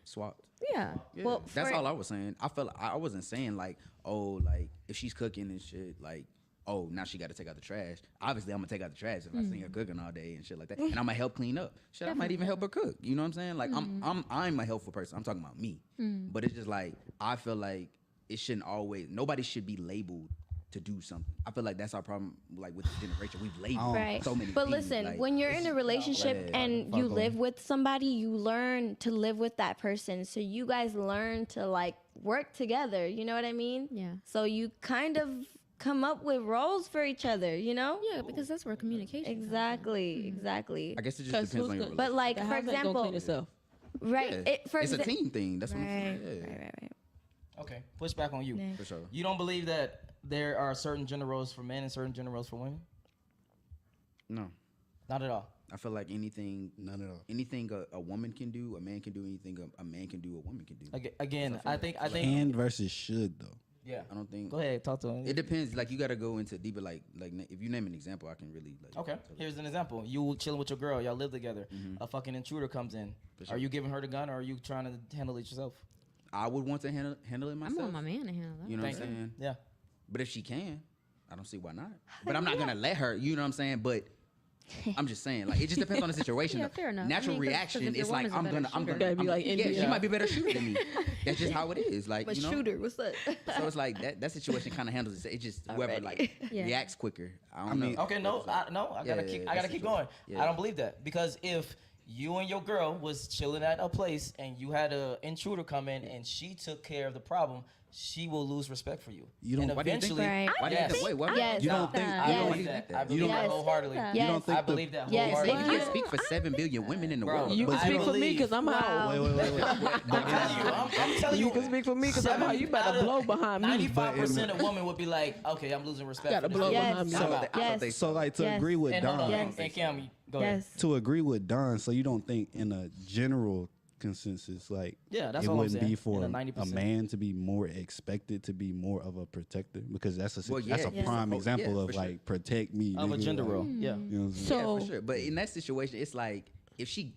Swapped. Yeah. Yeah, Well, that's for- all I was saying. I felt I wasn't saying like, oh, like if she's cooking and shit, like, oh, now she got to take out the trash. Obviously, I'm gonna take out the trash if I see her cooking all day and shit like that, and I'm gonna help clean up. Shit, I might even help her cook. You know what I'm saying? Like, I'm a helpful person. I'm talking about me. But it's just like I feel like it shouldn't always. Nobody should be labeled to do something. I feel like that's our problem. Like with this generation, we've labeled Right. so many. But things, listen, like, when you're in a relationship and you fuck live with somebody, you learn to live with that person. So you guys learn to like work together. You know what I mean? Yeah. So you kind of come up with roles for each other, you know? Yeah, because that's where communication. comes in. Exactly. Exactly. I guess it just 'Cause depends who's on your gonna- But like, The for house ain't gonna example, clean itself. right? Yeah. It's a exa- team thing. That's what I'm Right, saying. Yeah, right. Okay, push back on you. Next. for sure. You don't believe that there are certain gender roles for men and certain gender roles for women? No. Not at all. I feel like anything, None at all. anything a woman can do, a man can do. Anything a man can do, a woman can do. Again, I think. Can versus should though. Yeah. I don't think. Go ahead, talk to him. It depends. Like you got to go into deeper. Like if you name an example, I can really like. Okay, tell it. here's an example. You chilling with your girl, y'all live together. A fucking intruder comes in. sure. Are you giving her the gun, or are you trying to handle it yourself? I would want to handle it I myself. want my man to handle that. You know what I'm Thank you. saying? Yeah. But if she can, I don't see why not. But I'm not gonna let her. You know what I'm saying? But I'm just saying, like, it just depends on the situation. Yeah, fair enough. Natural I mean, 'cause reaction if your is like, woman's a I'm better gonna shooter. Gotta be like yeah, Indian. she might be a better shooter than me. That's just how it is. Like, But you know. shooter, what's up? So it's like that situation kind of handles it. It just whoever Already. like Yeah. reacts quicker. I mean, know. Okay, no, I gotta Yeah, keep. I gotta keep going. yeah. I don't believe that because if you and your girl was chilling at a place and you had an intruder come in and she took care of the problem, she will lose respect for you. You don't- And Why do you think eventually, Right. Why do you yes. think? Wait, what? Yes. You don't think? I Yes. believe that. I believe don't- that Yes. wholeheartedly. Yes. You don't think I believe that Yes. wholeheartedly. If you can speak for 7 billion women in the Bro, world, You can I speak for me believe- because I'm out. Wow. Wait. I'm telling you, You can speak for me because I'm out. You better blow behind me. 95% of women would be like, okay, I'm losing respect. Gotta for this blow dude. Yes. behind me. I thought Yes. they- So like to Yes. agree with And hold on, Don, and Cam, go ahead. Yes. to agree with Don, so you don't think in a general consensus, like Yeah, that's it all I'm wouldn't saying. be for In a a 90%. man to be more expected to be more of a protector because that's a Well, that's a yeah. prime Yeah. example Yeah, of for sure. like protect me Of a nigga, gender like, role. Yeah. You know what I'm saying? So yeah, for sure. But in that situation, it's like if she,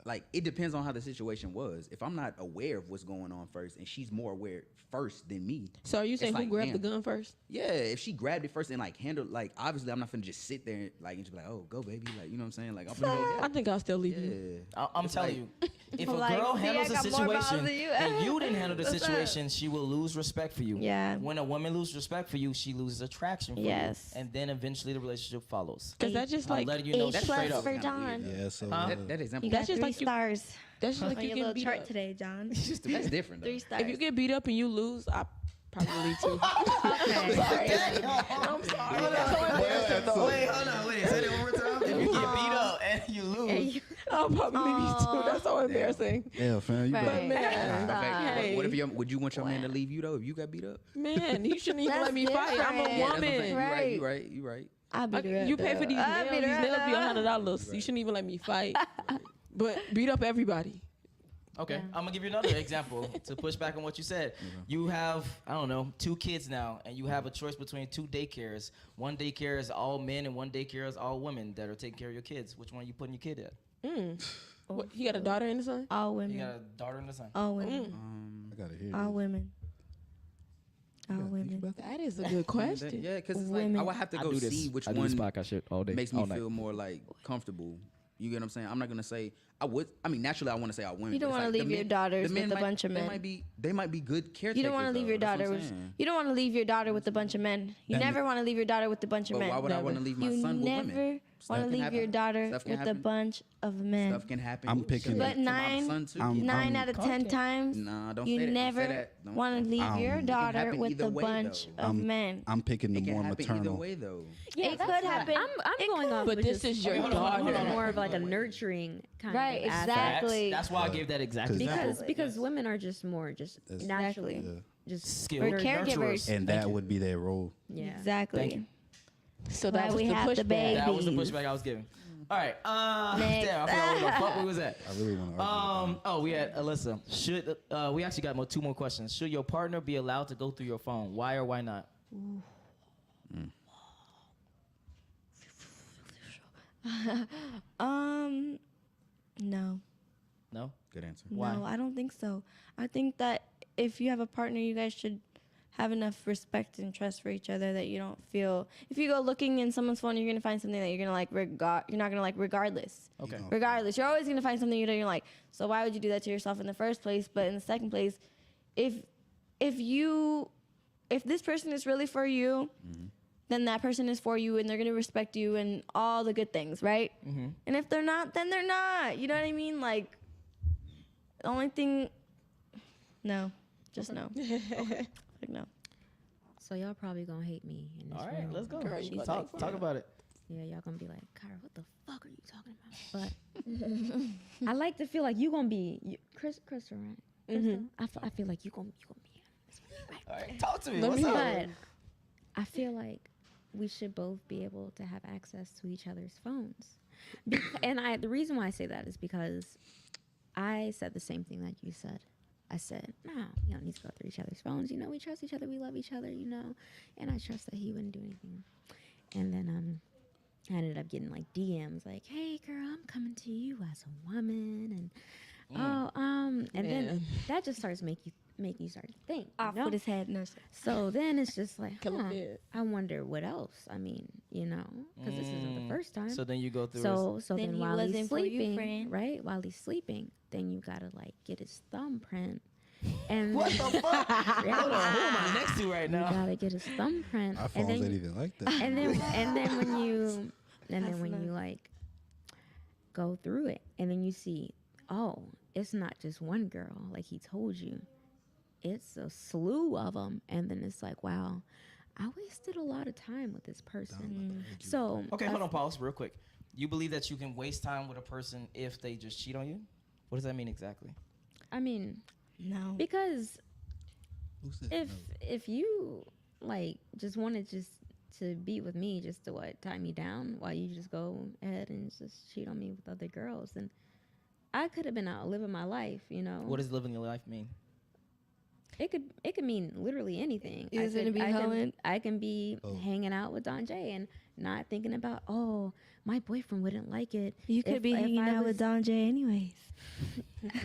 like, it depends on how the situation was. If I'm not aware of what's going on first, and she's more aware first than me. So are you saying it's who like, grabbed the damn. gun first? Yeah, if she grabbed it first and like handled, like, obviously I'm not finna just sit there and just be like, oh, go baby, like, you know what I'm saying? Like, I'm finna go, I think I'll still leave you. yeah. I'm It's telling like- you, if a Like, girl see, I handles a got more balls situation than you. and you didn't handle the What's up? situation, she will lose respect for you. Yeah. When a woman loses respect for you, she loses attraction for Yes. you. And then eventually the relationship follows. Because that's just I'm like letting you know A straight plus up. for Kinda John. weird, Yeah, so Huh? That example, You got That's just 3 like you- stars that's just like on you your get little beat chart up. today, John. that's different though. 3 stars. If you get beat up and you lose, I probably leave too. I'm sorry. Wait, hold on, wait. Say that one more time. If you get beat up and you lose. I'll probably leave you too. That's so embarrassing. yeah, fam, you Right. better. Man, Okay, Hey. what if would you want your man to leave you though if you got beat up? man, you shouldn't even That's let me fight. I'm a different. Yeah, that's what I'm saying. woman. You Right. right. You right. I'll beat her up. You pay for these I'll nails. beat These her nails up, be though. $100. You shouldn't even let me fight. But beat up everybody. Okay, Yeah. I'm gonna give you another example to push back on what you said. You have, I don't know, 2 kids now, and you have a choice between 2 daycares. One daycare is all men, and one daycare is all women that are taking care of your kids. Which one are you putting your kid at? What, he got a daughter and a son? All You women. got a daughter and a son. All women. I gotta hear All this. women. All You gotta think women. about that? That is a good question. Yeah, because it's like I Women. would have to I go do this. see which I do one this podcast shit all day, makes me all night. feel more like comfortable. You get what I'm saying? I'm not gonna say I would. I mean, naturally, I want to say I women. You don't but it's wanna like the leave your men- daughters the men with a might- bunch of men. They might be good caretakers. You don't want to leave though. your That's daughter what I'm with. saying. You don't want to leave your daughter with a bunch of men. You That never want to leave your daughter with a bunch of But men. why would I want to leave my You son with never women? want to can leave happen. your daughter Stuff can with a happen. bunch of men. Stuff can happen. I'm picking But to my nine- son too. I'm- 9 out of 10 times, Nah, don't you say that. Don't say never that. Don't- want to leave Um, your It can daughter happen with either a way, bunch though. of men. I'm picking the It can more happen either maternal. way though. It could happen. I'm It going could. off. But with this just is your hold on, hold on, hold on. more of like a nurturing kind Right, of aspect. exactly. That's why I gave that exact 'Cause- example. Because women are just more just That's- naturally Exactly. Yeah. just Skilled We're caregivers. And that would be their role. Yeah. Exactly. Thank you. So Why that was we the have the pushback. baby. That was the Babies. pushback I was giving. All right. Next. Damn, I forgot where the fuck we was at. I really want to argue. Oh, we had Alyssa. Should we actually got 2 more questions? Should your partner be allowed to go through your phone? Why or why not? No. No. Good answer. Why? No, I don't think so. I think that if you have a partner, you guys should have enough respect and trust for each other that you don't feel. If you go looking in someone's phone, you're gonna find something that you're gonna like. You're not gonna like regardless. Okay. Regardless, you're always gonna find something you're like. So why would you do that to yourself in the first place? But in the second place, if this person is really for you, then that person is for you, and they're gonna respect you and all the good things, right? And if they're not, then they're not. You know what I mean? Like, the only thing, no, just no. Like, no. So y'all probably gonna hate me in this All right, room. let's go. Girl, you Talk about it. Yeah, y'all gonna be like, Kyra, what the fuck are you talking about? But I like to feel like you gonna be Crystal, right? Crystal? I feel like you gonna be. All right, talk to me. Let What's me up? But I feel like we should both be able to have access to each other's phones. And the reason why I say that is because I said the same thing that you said. I said, no, you don't need to go through each other's phones. You know, we trust each other. We love each other, you know. And I trust that he wouldn't do anything. And then I ended up getting like DMs like, hey, girl, I'm coming to you as a woman. And and then Man. that just starts make you start to think. Off you know? with his head. No, sir. So then it's just like, Kill a huh, kid. I wonder what else. I mean, because this isn't the first time. So then you go through. So Then then he while he's wasn't for you, sleeping, friend. right? While he's sleeping, then you gotta like get his thumbprint. And what the fuck? Hold on, who am I next to right you now? gotta get his thumbprint. Our and phones then ain't even like that. and then when you That's when nuts. you like go through it, and then you see, oh, it's not just one girl like he told you, it's a slew of them, and then it's like, wow, I wasted a lot of time with this person. So Okay, hold on, pause real quick. You believe that you can waste time with a person if they just cheat on you? What does that mean exactly? I mean, No. because Who said if no? if you like just wanted to be with me just to tie me down while you just go ahead and just cheat on me with other girls, then I could have been out living my life, you know. What does living your life mean? It could mean literally anything. Is it to be hoeing? I can be Oh. hanging out with Don Jay and not thinking about, oh, my boyfriend wouldn't like it. You could be hanging out with Don Jay anyways.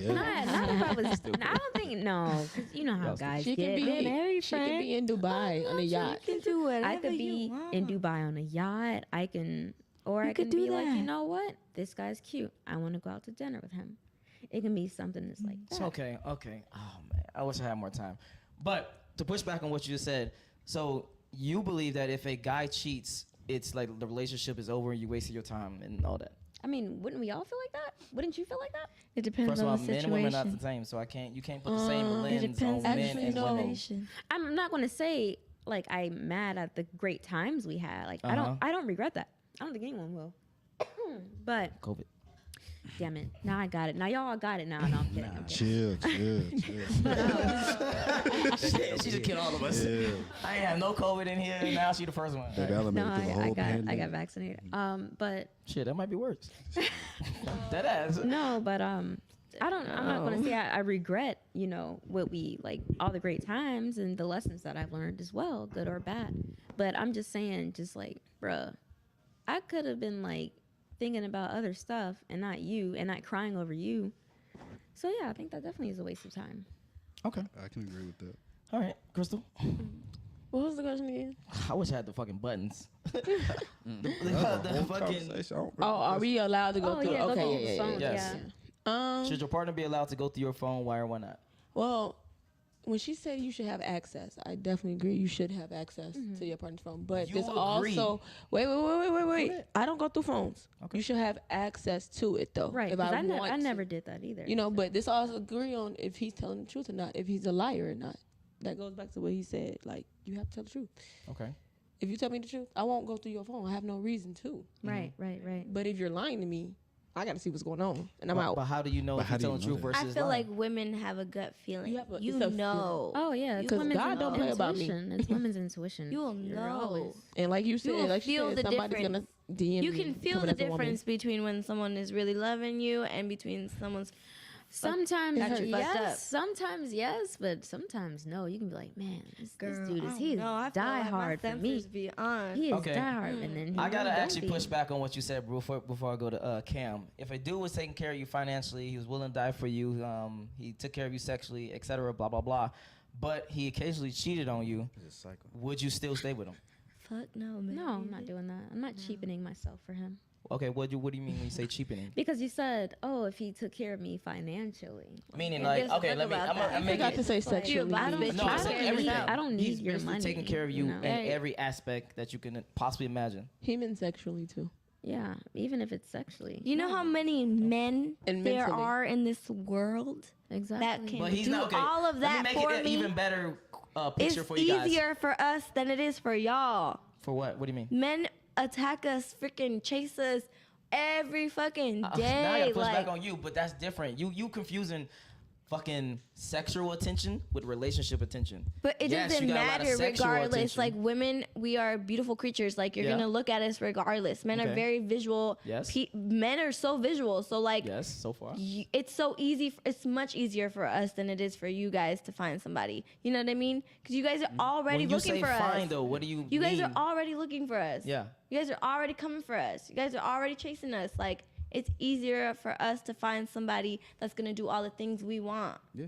Yeah. Not if I was. I don't think no, because you know how Y'all guys She get. can be. married, She can friend. be in Dubai on a yacht. You can do whatever I could be you want. in Dubai on a yacht. I can, or You I could can be do like, you that. know what? This guy's cute. I want to go out to dinner with him. It can be something that's like It's that. okay. Oh man, I wish I had more time. But to push back on what you just said, so you believe that if a guy cheats, it's like the relationship is over and you wasted your time and all that. I mean, wouldn't we all feel like that? Wouldn't you feel like that? It depends First of all, on the men and women are situation. not the same, so you can't put the same It lens on depends men on the Actually, and no. women. situation. I'm not going to say like I'm mad at the great times we had. Like Uh-huh. I don't regret that. I don't think anyone will. But COVID. damn it, now I got it. Now y'all got it. Now no, I'm kidding. I'm kidding. Chill. Shit, she just killed all of us. Yeah. I ain't have no COVID in here. Now she the first one. Baby, I done made No, it through the whole I got pandemic. vaccinated. But Shit, that might be worse. That ass. no, but I'm not going to say I regret, what we like, all the great times and the lessons that I've learned as well, good or bad. But I'm just saying, just like, bruh, I could have been like thinking about other stuff and not you, and not crying over you. So yeah, I think that definitely is a waste of time. Okay. I can agree with that. All right, Crystal. What was the question again? I wish I had the fucking buttons. That's a whole conversation. I don't Oh, are we allowed to go Oh through? yeah, go Okay, through yeah, the yeah, phone, yeah. Yes. yeah. Should your partner be allowed to go through your phone? Why or why not? Well, when she said you should have access, I definitely agree. You should have access to your partner's phone. But You there's agree. also wait. ahead. I don't go through phones. Okay. You should have access to it though. Right, If because I, I want never to. did that either. But this also agree on if he's telling the truth or not. If he's a liar or not. That goes back to what he said. Like you have to tell the truth. Okay. If you tell me the truth, I won't go through your phone. I have no reason to. Right. But if you're lying to me, I got to see what's going on, and I'm But, out. but how do you know But if how you're do you telling the truth know that? I versus feel lying? like women have a gut feeling. You have a- You it's a know. Oh yeah, it's 'Cause women's God don't play about me. intuition. It's women's intuition. You will You're know. always- And like you said, will like feel you the said, somebody's difference. gonna DM You me can feel coming the as a woman. difference between when someone is really loving you and between someone's Sometimes Got you fucked up. yes, sometimes yes, but sometimes no. You can be like, man, this dude is he die hard for me. Be on. He is Okay. die hard, and then he I gotta really actually don't be. push back on what you said before I go to Cam. If a dude was taking care of you financially, he was willing to die for you, he took care of you sexually, etc., blah blah blah, but he occasionally cheated on you, It's a cycle. would you still stay with him? Fuck no, man. No, I'm not doing that. I'm not cheapening myself for him. Okay, what do you mean when you say cheapening? Because you said, oh, if he took care of me financially. Meaning And like, there's okay, nothing let me. about I'm that. gonna I make forgot it. to say You're sexually. a bad bitch. No, I I don't said care everything. about- I don't need He's your basically money. taking care of you in Right. every aspect that you can possibly imagine. Him sexually too. Yeah, even if it's sexually. You know how many men And there mentally. are in this world Exactly. that can But he's do not okay. all of that Let me for make it an me? even better It's picture for you guys. easier for us than it is for y'all. For what? What do you mean? Men attack us, freaking chase us every fucking Now I day. gotta push Like, back on you, but that's different. You confusing fucking sexual attention with relationship attention. but it Yes, doesn't you got a lot of matter sexual regardless. attention. Like women, we are beautiful creatures. Like you're Yeah. gonna look at us regardless. Men Okay. are very visual. Yes. Men are so visual. So like, Yes, so far. it's so easy. It's much easier for us than it is for you guys to find somebody. You know what I mean? Because you guys are already When you looking say for find us. though, what do you You guys mean? are already looking for us. Yeah. You guys are already coming for us. You guys are already chasing us. Like it's easier for us to find somebody that's gonna do all the things we want. Yeah.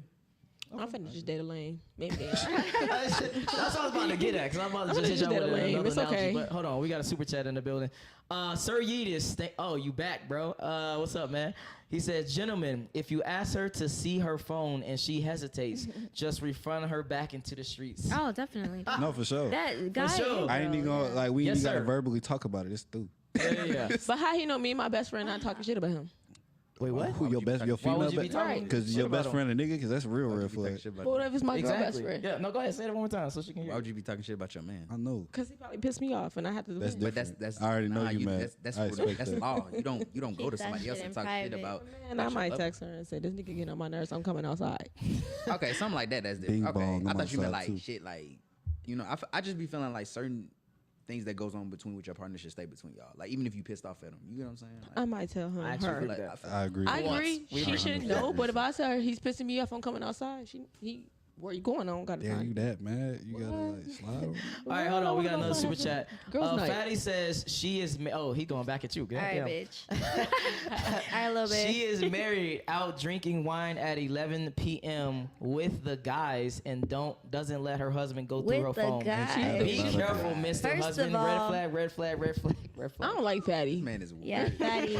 I'm finna just date a lane. Maybe. That's what I was about to get at, because I'm about to just hit you with another It's analogy. okay. But hold on, we got a super chat in the building. Sir Yeetus, oh, you back, bro. What's up, man? He says, gentlemen, if you ask her to see her phone and she hesitates, just refund her back into the streets. Oh, definitely. No, for sure. That guy. sure. I ain't even gonna like we Yes, ain't gotta sir. verbally talk about it. It's through. Yeah. But how he know me and my best friend not talking shit about him? Wait, what? Who your best, your Why female would you be talking? Because What your about best him? friend a nigga, because that's real red Why would you be talking flag. shit about But what your- if it's my girl best Exactly. friend? Yeah, no, go ahead. Say it one more time so she can hear. Why would you be talking shit about your man? I know. Because he probably pissed me off and I have to That's defend. different. But that's I already know nah, you mad. That's I expect that's that. law. You don't go Keep to that somebody else shit and in talk shit private. about. And I might text her and say, this nigga getting on my nerves. I'm coming outside. Okay, something like that. That's different. Bing Okay, bong, I I'm thought you meant outside, like too. shit, like I just be feeling like certain things that goes on between with your partner should stay between y'all. Like even if you pissed off at them, you know what I'm saying? Like, I might tell him. I actually Her. feel like, that. feel I agree. I Once. agree. We She should 100%. know. But if I tell her he's pissing me off, I'm coming outside. Where you going? I don't got Damn, time. you that mad? You gotta like slide on. All right, hold on. We got another super chat. Girls' night. Fatty says she is. Oh, he going back at you. All Goddamn. right, bitch. All right, a little bit. She is married, out drinking wine at 11 p.m. with the guys, and doesn't let her husband go through her With the phone. guys. Be careful, Mr. First of Husband. all- Red flag, red flag, red flag, red I flag. don't like fatty. this man is Yeah, weird. fatty.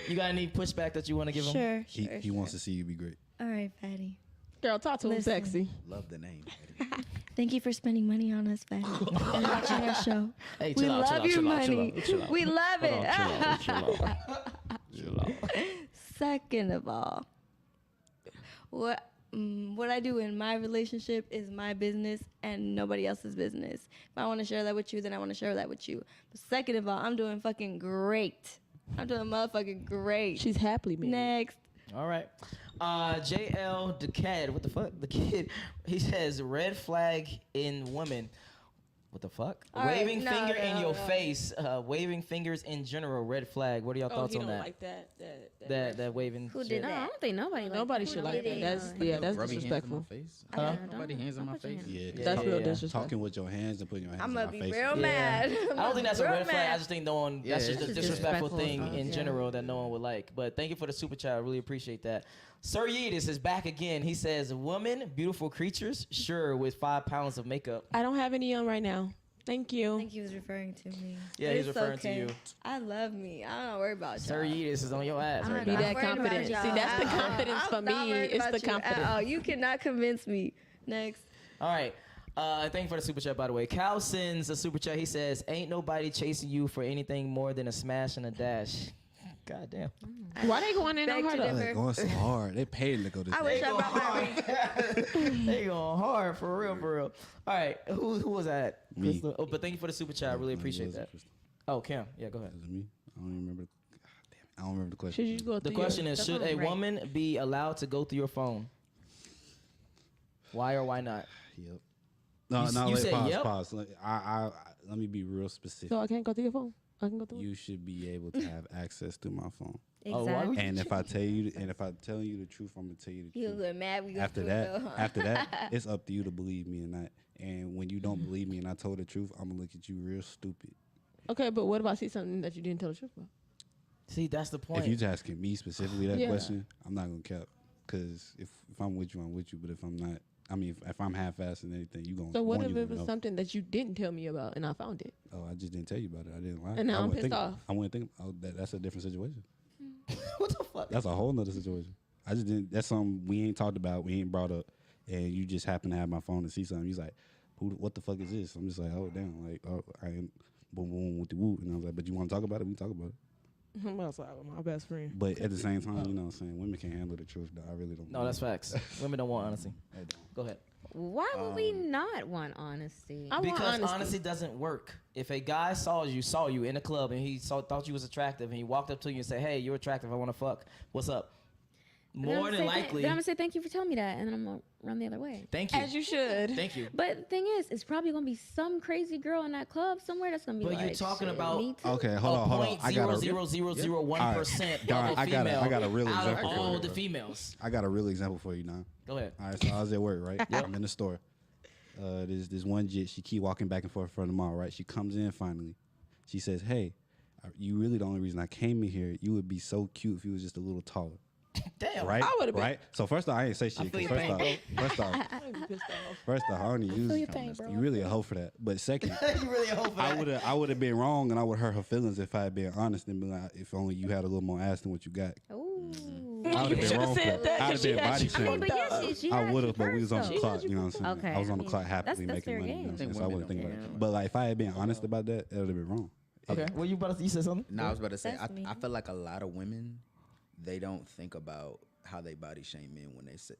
You got any pushback that you want to give him? Sure, He sure. he wants to see you be great. All right, fatty. Girl, talk to him Listen. sexy. Love the name. Thank you for spending money on us, fatty, and watching our show. Hey, We chill out, chill love out, your chill out, chill money. out, chill out. We love Hold it. on, chill out. Chill out. Second of all, what I do in my relationship is my business and nobody else's business. If I want to share that with you, then I want to share that with you. But second of all, I'm doing fucking great. I'm doing motherfucking great. She's happily married. Next. All right. JL the cat. What the fuck? The kid. He says red flag in women. What the fuck? All right, Waving no, finger in no, your no. face. Waving fingers in general. Red flag. What are y'all Oh, thoughts he on don't that? like that. That waving. Who shit? did No, I that? don't think nobody. Nobody should like that. That's Rubbing disrespectful. Hands in my face. Huh? Nobody hands in my Don't put your face. hands- Yeah, That's real yeah. disrespectful. Talking with your hands and putting your hands I'm in gonna my be face. real Yeah. mad. I don't think that's a Real red flag. I mad. just think no one. Yeah, That's just it's a just disrespectful disrespectful thing in stuff. general that no one would like. But thank you for the super chat. I really appreciate that. Sir Yeetus is back again. He says, "Women, beautiful creatures, sure, with 5 pounds of makeup." I don't have any on right now. Thank I you. think he was referring to me. Yeah, But he's it's referring to you. I love me. I don't worry about Sir y'all. Yeetus is on your ass I'm right Be now. not that worried about confident. y'all See, that's the at all. confidence I'm for not me. worried It's about the you at confidence. all. You cannot convince me. Next. All right. Thank you for the super chat, by the way. Cal sends a super chat. He says, "Ain't nobody chasing you for anything more than a smash and a dash." God damn. Why they going in on Beg her to though? differ. They're going so hard. They paid to go this I way. wish I brought my ring. They going hard for real, for real. All right. Who was that? Me. Crystal? Oh, but thank you for the super chat. I really No, appreciate yours, that. Crystal. Oh, Cam. Yeah, go ahead. Is it me? I don't even remember. God damn it. I don't remember the question. Should you go The through question your- is, should a right. woman be allowed to go through your phone? Why or why not? Yep. No, You- no, you wait, said pause, yep? pause. Let me be real specific. So I can't go through your phone. I can go through. You should be able to have access to my phone. Oh, why would Exactly. And if I tell you, and if I'm telling you the truth, I'm gonna tell you the You truth. get mad. We go After through that, it, though, huh? after that, it's up to you to believe me or not. And when you don't believe me and I told the truth, I'm gonna look at you real stupid. Okay, but what if I see something that you didn't tell the truth about? See, that's the point. If you're asking me specifically that Yeah. question, I'm not gonna cap. Cause if I'm with you, I'm with you. But if I'm not, I mean, if I'm half-assed and anything, you gonna. So what one, if you it gonna was know. something that you didn't tell me about and I found it? Oh, I just didn't tell you about it. I didn't lie. And now I I'm wouldn't pissed think- off. I wouldn't think. Oh, that's a different situation. what the fuck? That's a whole nother situation. I just didn't. That's something we ain't talked about. We ain't brought up, and you just happen to have my phone and see something. He's like, "Who? What the fuck is this?" I'm just like, "Oh damn!" Like, oh, I ain't boom boom with the woo, and I was like, "But you want to talk about it? We can talk about it." I'm outside with my best friend. But at the same time, you know what I'm saying? Women can't handle the truth, though. I really don't. No, that's facts. Women don't want honesty. They don't. Go ahead. Why would we not want honesty? I want Because honesty. honesty doesn't work. If a guy saw you in a club and he thought you was attractive and he walked up to you and said, "Hey, you're attractive. I want to fuck. What's up?" More than likely, then I'm gonna say thank you for telling me that, and then I'm gonna run the other way. thank you. As you should. Thank you. But the thing is, it's probably gonna be some crazy girl in that club somewhere that's gonna be But like, you're talking "Shit, about- me too." Okay, hold on. I got a. 0.00001% All right, of a I got a- female I got a real out of example. all the females. I got a real example for you now. Go ahead. All right, so I was at work, right? I'm in the store. There's this one jit. She keep walking back and forth in front of the mall, right? She comes in finally. She says, "Hey, You really the only reason I came in here. You would be so cute if you was just a little taller. Damn. Right? I would've been. Right? So first off, I ain't say shit. 'Cause feel First your off, pain, first off, I'd be pissed off. first off, I don't even use your pain, bro. you really a hoe for that. But second, You really hope that. I would have been wrong and I would hurt her feelings if I had been honest and been like, if only you had a little more ass than what you got. Ooh. I would have been wrong for said that. that, I'd 'cause have been she had body you I mean, shaming. but yes, she I had would you have, but we was on first, the though. clock. You know what I'm saying? Okay, I was on I the mean, clock happily that's making fair money. You know game. what I'm saying? I So think I wouldn't think women about don't it. But like, if I had been honest about that, it would have been wrong. Okay. What you about to? You said something? No, I was about to say, That's I me. feel like a lot of women, they don't think about how they body shame men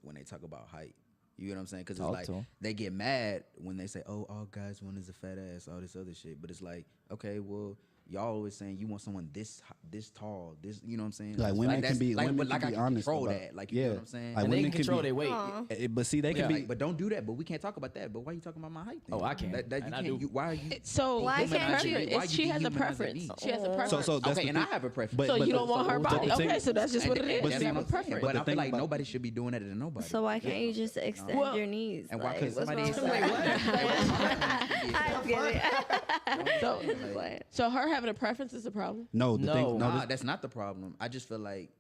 when they talk about height. You get what I'm saying? Because it's Talk like to 'em. they get mad when they say, "Oh, all guys want is a fat ass," all this other shit. But it's like, okay, well, y'all always saying you want someone this tall, this, you know what I'm saying? Like women that's- can be, women but can I be can honest control about that. Like, you yeah. know what I'm saying? Like And they women can control be, their weight. Aw. But see, they Yeah, can be. but don't do that. But we can't talk about that. But why you talking about my height? Then? Oh, I can't. That you And I can't. do. Why are you? So Why can't you? She has a preference. She has a preference. So that's Okay, the and I thing. have a preference. But- So but you don't want her but body. the thing- Okay, so that's just what it is. But You see- have a But preference. I the feel thing like about- nobody should be doing that to nobody. So why can't you just extend Well, your knees? And why Like, could what's somebody wrong with say that? I'm kidding. So, Like, so her having a preference is a problem. No, the thing. No, Nah, this- that's not the problem. I just feel like,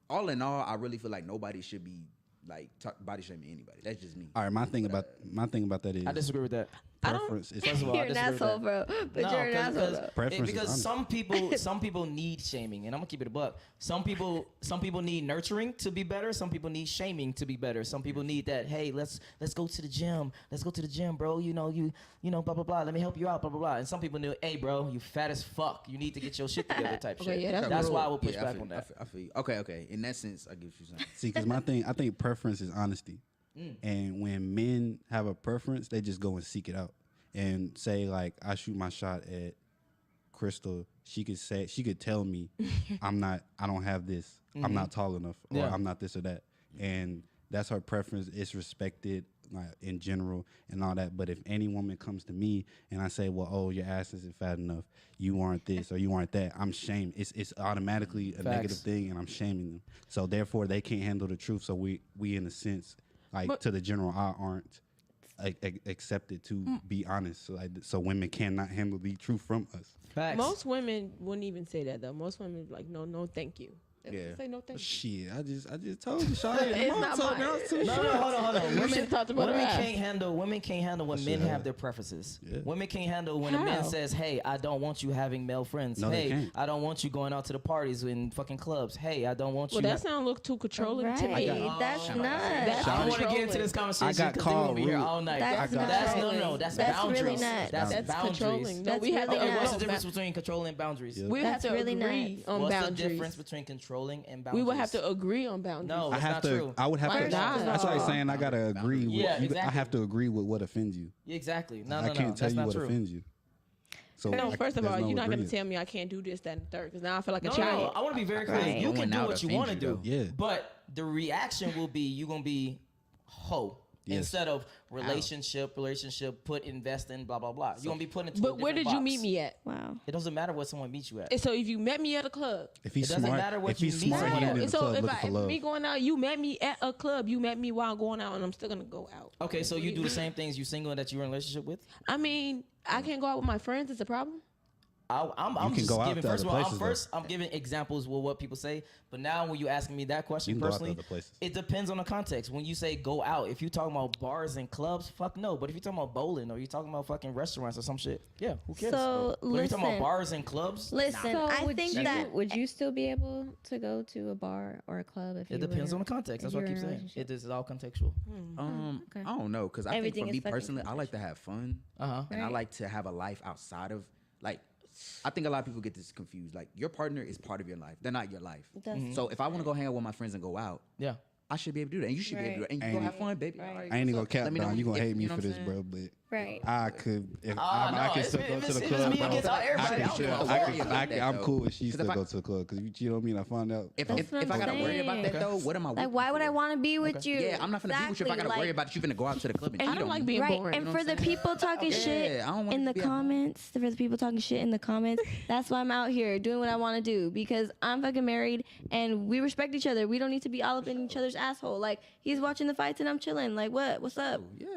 all in all, I really feel like nobody should be like body shaming anybody. That's just me. all right. My thing about that is I disagree with that. preference. Is First of all, I you're an disagree with asshole, that. bro. But you're an asshole, bro. Preference is because honest. some people need shaming, and I'm gonna keep it a buck. Some people need nurturing to be better. Some people need shaming to be better. Some people need that. Hey, let's go to the gym. Let's go to the gym, bro. You know blah blah blah. Let me help you out, blah blah blah. And some people need, hey, bro, you fat as fuck. You need to get your shit together, type Okay, shit. yeah, that's real. why I will push Yeah, back feel- on that. I feel you. Okay. In that sense, I give you something. See, because my thing, I think preference is honesty. And when men have a preference, they just go and seek it out and say like, I shoot my shot at Crystal. She could tell me, I don't have this. I'm not tall enough, or Yeah. I'm not this or that. And that's her preference. It's respected like in general and all that. But if any woman comes to me and I say, well, oh, your ass isn't fat enough, you aren't this or you aren't that, I'm shamed. It's automatically a negative thing, and I'm shaming them. So therefore, they can't handle the truth. So we in a sense, like But- to the general eye, aren't accepted to be honest. So women cannot handle the truth from us. Facts. Most women wouldn't even say that though. Most women be like, no, thank you. They Yeah. say no, thank you. Shit, I just told you, Shawty. It's not mine. No, hold on. You should've talked about women her ass. can't handle when I men should have have. their preferences. Yeah. Women can't handle when a How? man says, "Hey, I don't want you having male friends. No, they hey, can't. I don't want you going out to the parties in fucking clubs. Hey, I don't want Well, you." that sound look too controlling to me. Right, that's Shout out. nuts. That's I don't want to get controlling. into this conversation I got because they're gonna called be here rude. all night. That's That's not- no. That's That's boundaries. really nuts. That's That's boundaries. controlling. No, That's we have really to. Okay, what's the nuts. difference between controlling and boundaries? Yeah. We have That's to really agree nuts. on What's boundaries. the difference between controlling and We boundaries? would have to agree on boundaries. No, I that's have not to. true. I would have Why to. not? That's why I'm saying I gotta agree. With, Yeah, I exactly. have to agree with what offends you. Exactly. No, I can't tell that's you not what true. offends you. So No, first of there's all, no you're not going to agreement. tell me I can't do this, that, and the third, because now I feel like a No, child. I want to be very clear. Right. You can Going do out what you offends want to you, do. though. Yeah. But the reaction will be you're gonna be hoe Yes. instead of relationship, put invest in blah blah blah. You're gonna be put into. But where did you meet me at? Wow. It doesn't matter where someone meets you at. And so if you met me at a club, If he's It doesn't smart, matter what if he's you meet smart, he someone ain't at. in the so club if looking for if love. me going out, you met me at a club, you met me while going out, and I'm still gonna go out. Okay, so you do the same things you single that you're in a relationship with. I mean, I can't go out with my friends. It's a problem. I'm can just go out giving. to First of other all, places, though. I'm giving examples with what people say. But now, when you're asking me that You question can go out to personally, other places. it depends on the context. When you say go out, if you're talking about bars and clubs, fuck no. But if you're talking about bowling or you're talking about fucking restaurants or some shit, yeah, who cares? So, but if you're talking about listen. bars and clubs, Listen, I think that would you still be able to go to a bar or a club if it you depends were, on the context. That's if what I you keep were in a saying. relationship? It is all contextual. Okay. I don't know, because I Everything think for is me fucking personally, I like to have fun, Uh-huh. and I Right. like to have a life outside of like. I think a lot of people get this confused. Like your partner is part of your life; they're not your life. That's- So if I want to go hang out with my friends and go out, Yeah. I should be able to do that, and you should be able to do it, and you go Ain't have it- fun, baby. Right. All right, I ain't even gonna what's up? cap Let me know down. You gonna if- hate me you know for what this, I'm bro. saying? But right. I could. If no, I can if still it- go if to the it's- if club. it's me bro. against everybody, I don't give a fuck. I'm cool if she 'Cause still if I- go to the club because you know what I mean. I found out. If, That's if, what if I I'm gotta worry about that saying. though, what am I? Like, with why you would I for? want to be with you? Yeah, I'm not gonna be with you if I gotta worry Exactly, about that you're gonna go out to the club and I cheat don't on like me. being Right, boring. and know for what the I'm saying? people talking Yeah, shit I don't wanna in the be a- comments, for the people talking shit in the comments, that's why I'm out here doing what I want to do because I'm fucking married and we respect each other. We don't need to be all up in each other's asshole. Like he's watching the fights and I'm chilling. Like what? What's up? Yeah.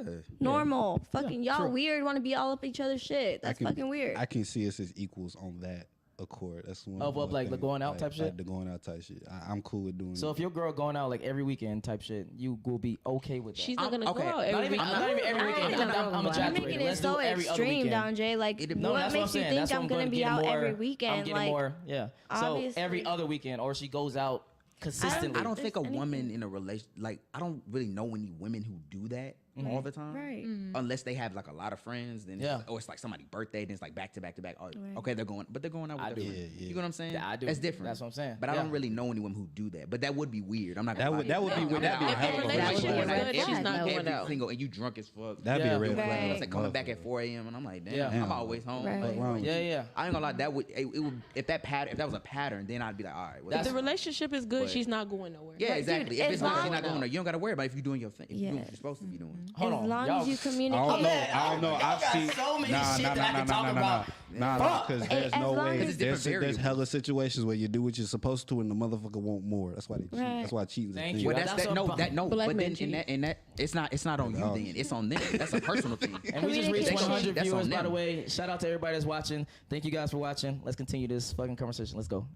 Normal. Fucking y'all true. weird. Want to be all up each other's shit. That's fucking weird. I can see us as equals on that. accord. That's one. Of like the going out type shit? Like the going out type shit. I'm cool with doing. So if your girl going out like every weekend type shit, you will be okay with that. She's not gonna go out Not every even, weekend. not even every weekend. I'm You're exaggerating. making it Let's do so every other extreme, weekend. Down Jay. Like, No, what that's makes what I'm saying. you think That's what I'm gonna be getting out more, every weekend? I'm getting Like, more, yeah. So obviously. every other weekend, or she goes out consistently. I don't think a There's woman anything. in a relation, like, I don't really know any women who do that all the time. Right. Unless they have like a lot of friends, then Yeah. or it's like somebody's birthday, then it's like back to back to back. Oh, Right. okay, they're going out I with do. their friends. Yeah. You know what I'm saying? Yeah, I do. That's different. That's what I'm saying. But I Yeah. don't really know anyone who do that. But that would be weird. I'm not That gonna would lie. be I'm that'd be not- a I'm hell of a not- red relationship flag. is good, every- she's not going every out. single, and you drunk as fuck. That'd be Yeah. a red Right. flag. It's like coming back at 4 a.m. and I'm like, damn, Yeah. I'm always home. Right. Like, Wrong. Yeah. I ain't gonna lie, that would it would if that was a pattern, then I'd be like, all right, well, That's- If the relationship is good, But- she's not going nowhere. yeah, Right, exactly. dude, If it's as not, long- you're not going to. You don't got to worry about if you're doing your thing. If you're doing what Yeah. you're supposed to be doing. Hold As on. long Y'all- as you I communicate. don't know. I don't know. Y'all I've got seen so many shit that I can talk about. Fuck. Because there's As no long way. as- It's different There's variables. hella situations where you do what you're supposed to, and the motherfucker want more. That's why they cheat. Right. That's why cheating's a Thank thing. you. Well, That's that's that. what No, I'm- that no. Black But men then in that, it's not on you. No. Then it's on them. That's a personal thing. And we just reached Communication. 100 That's viewers, on by the them. way. Shout out to everybody that's watching. Thank you guys for watching. Let's continue this fucking conversation. Let's go.